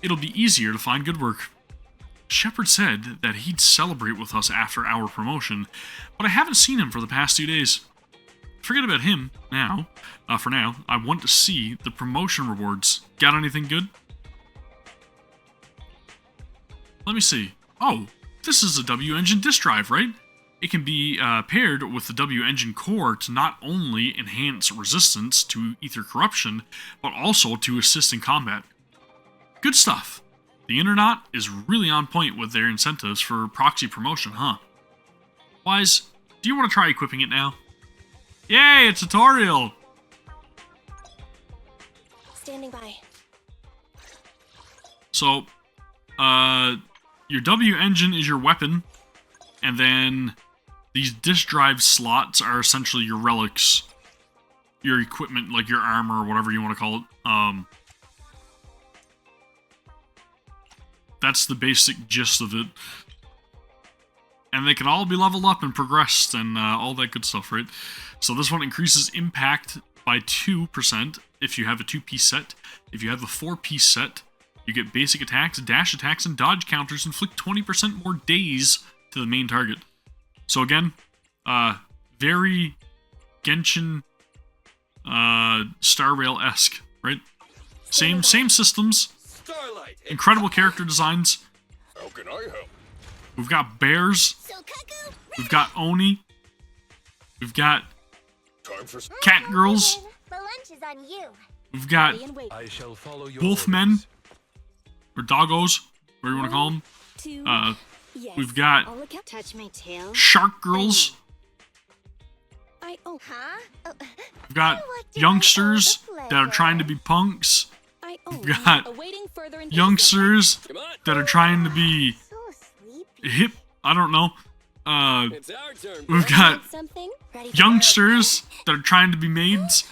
it'll be easier to find good work. Shepard said that he'd celebrate with us after our promotion, but I haven't seen him for the past 2 days. Forget about him now. For now, I want to see the promotion rewards. Got anything good? Let me see. Oh, this is a W-Engine disk drive, right? It can be paired with the W-Engine core to not only enhance resistance to ether corruption, but also to assist in combat. Good stuff. The Internaut is really on point with their incentives for proxy promotion, huh? Wise, do you want to try equipping it now? Yay, a tutorial! Standing by. So, your W-Engine is your weapon, and then these disk drive slots are essentially your relics, your equipment, like your armor or whatever you want to call it. That's the basic gist of it. And they can all be leveled up and progressed and all that good stuff, right? So this one increases impact by 2% if you have a 2-piece set. If you have a 4-piece set, you get basic attacks, dash attacks, and dodge counters inflict 20% more daze to the main target. So again, very Genshin Star Rail-esque, right? Same systems, incredible character designs. How can I help? We've got bears, we've got Oni, we've got cat girls, The lunch is on you. we've got I shall follow your wolfmen, or doggos, whatever you want to call them. We've got Touch my tail. shark girls, We've got youngsters that are trying to be punks. We've got youngsters that are trying to be hip. I don't know. We've got youngsters that are trying to be maids.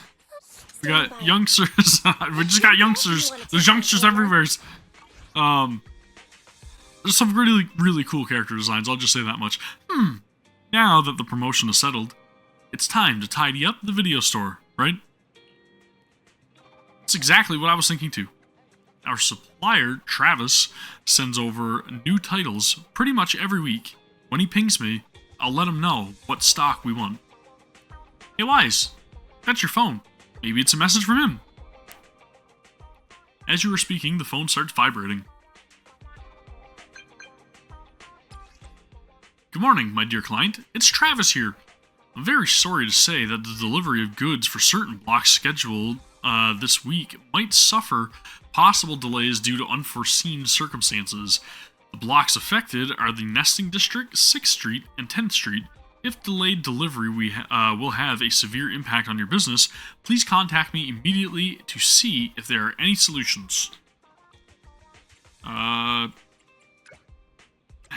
We got youngsters. We just got youngsters. There's youngsters everywhere. There's some really, really cool character designs. I'll just say that much. Now that the promotion is settled, it's time to tidy up the video store, right? That's exactly what I was thinking too. Our supplier, Travis, sends over new titles pretty much every week. When he pings me, I'll let him know what stock we want. Hey Wise, that's your phone. Maybe it's a message from him. As you were speaking, the phone starts vibrating. Good morning, my dear client. It's Travis here. I'm very sorry to say that the delivery of goods for certain blocks scheduled this week might suffer possible delays due to unforeseen circumstances. The blocks affected are the Nesting District, 6th Street, and 10th Street. If delayed delivery will have a severe impact on your business, please contact me immediately to see if there are any solutions. How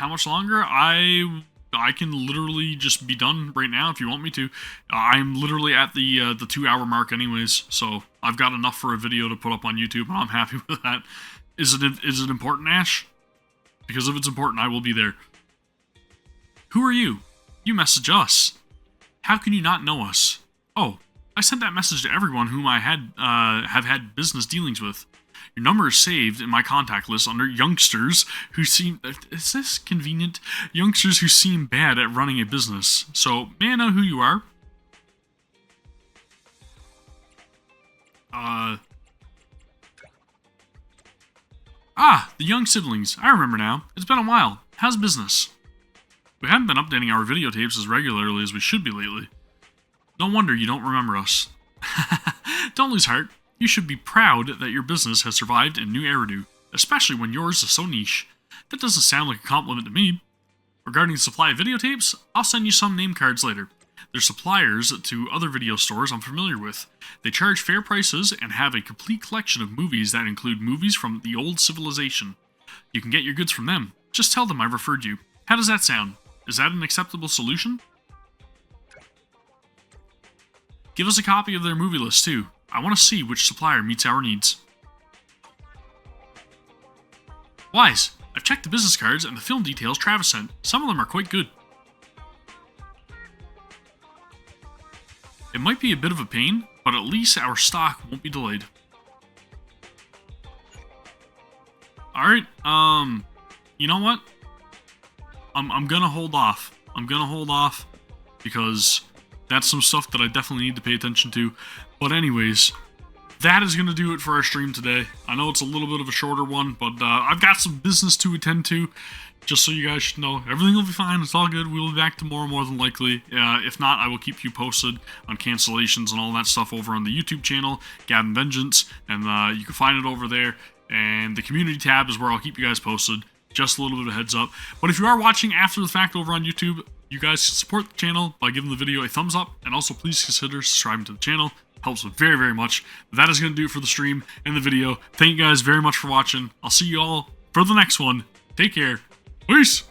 much longer? I can literally just be done right now if you want me to. I'm literally at the 2-hour mark anyways, so I've got enough for a video to put up on YouTube, and I'm happy with that. Is it important, Ash? Because if it's important, I will be there. Who are you? You message us. How can you not know us? Oh, I sent that message to everyone whom I have had business dealings with. Your number is saved in my contact list under youngsters who seem... Is this convenient? Youngsters who seem bad at running a business. So, may I know who you are? The young siblings. I remember now. It's been a while. How's business? We haven't been updating our videotapes as regularly as we should be lately. No wonder you don't remember us. Don't lose heart. You should be proud that your business has survived in New Eridu, especially when yours is so niche. That doesn't sound like a compliment to me. Regarding the supply of videotapes, I'll send you some name cards later. They're suppliers to other video stores I'm familiar with. They charge fair prices and have a complete collection of movies that include movies from the old civilization. You can get your goods from them. Just tell them I referred you. How does that sound? Is that an acceptable solution? Give us a copy of their movie list too. I want to see which supplier meets our needs. Wise, I've checked the business cards and the film details Travis sent. Some of them are quite good. It might be a bit of a pain, but at least our stock won't be delayed. Alright, you know what? I'm gonna hold off. I'm gonna hold off because that's some stuff that I definitely need to pay attention to. But anyways, that is gonna do it for our stream today. I know it's a little bit of a shorter one, but I've got some business to attend to. Just so you guys should know, everything will be fine. It's all good. We will be back tomorrow more than likely. If not, I will keep you posted on cancellations and all that stuff over on the YouTube channel, Gavin Vengeance, and you can find it over there. And the community tab is where I'll keep you guys posted. Just a little bit of a heads up. But if you are watching after the fact over on YouTube, you guys can support the channel by giving the video a thumbs up, and also please consider subscribing to the channel. Helps very, very much. That is going to do it for the stream and the video. Thank you guys very much for watching. I'll see you all for the next one. Take care. Peace!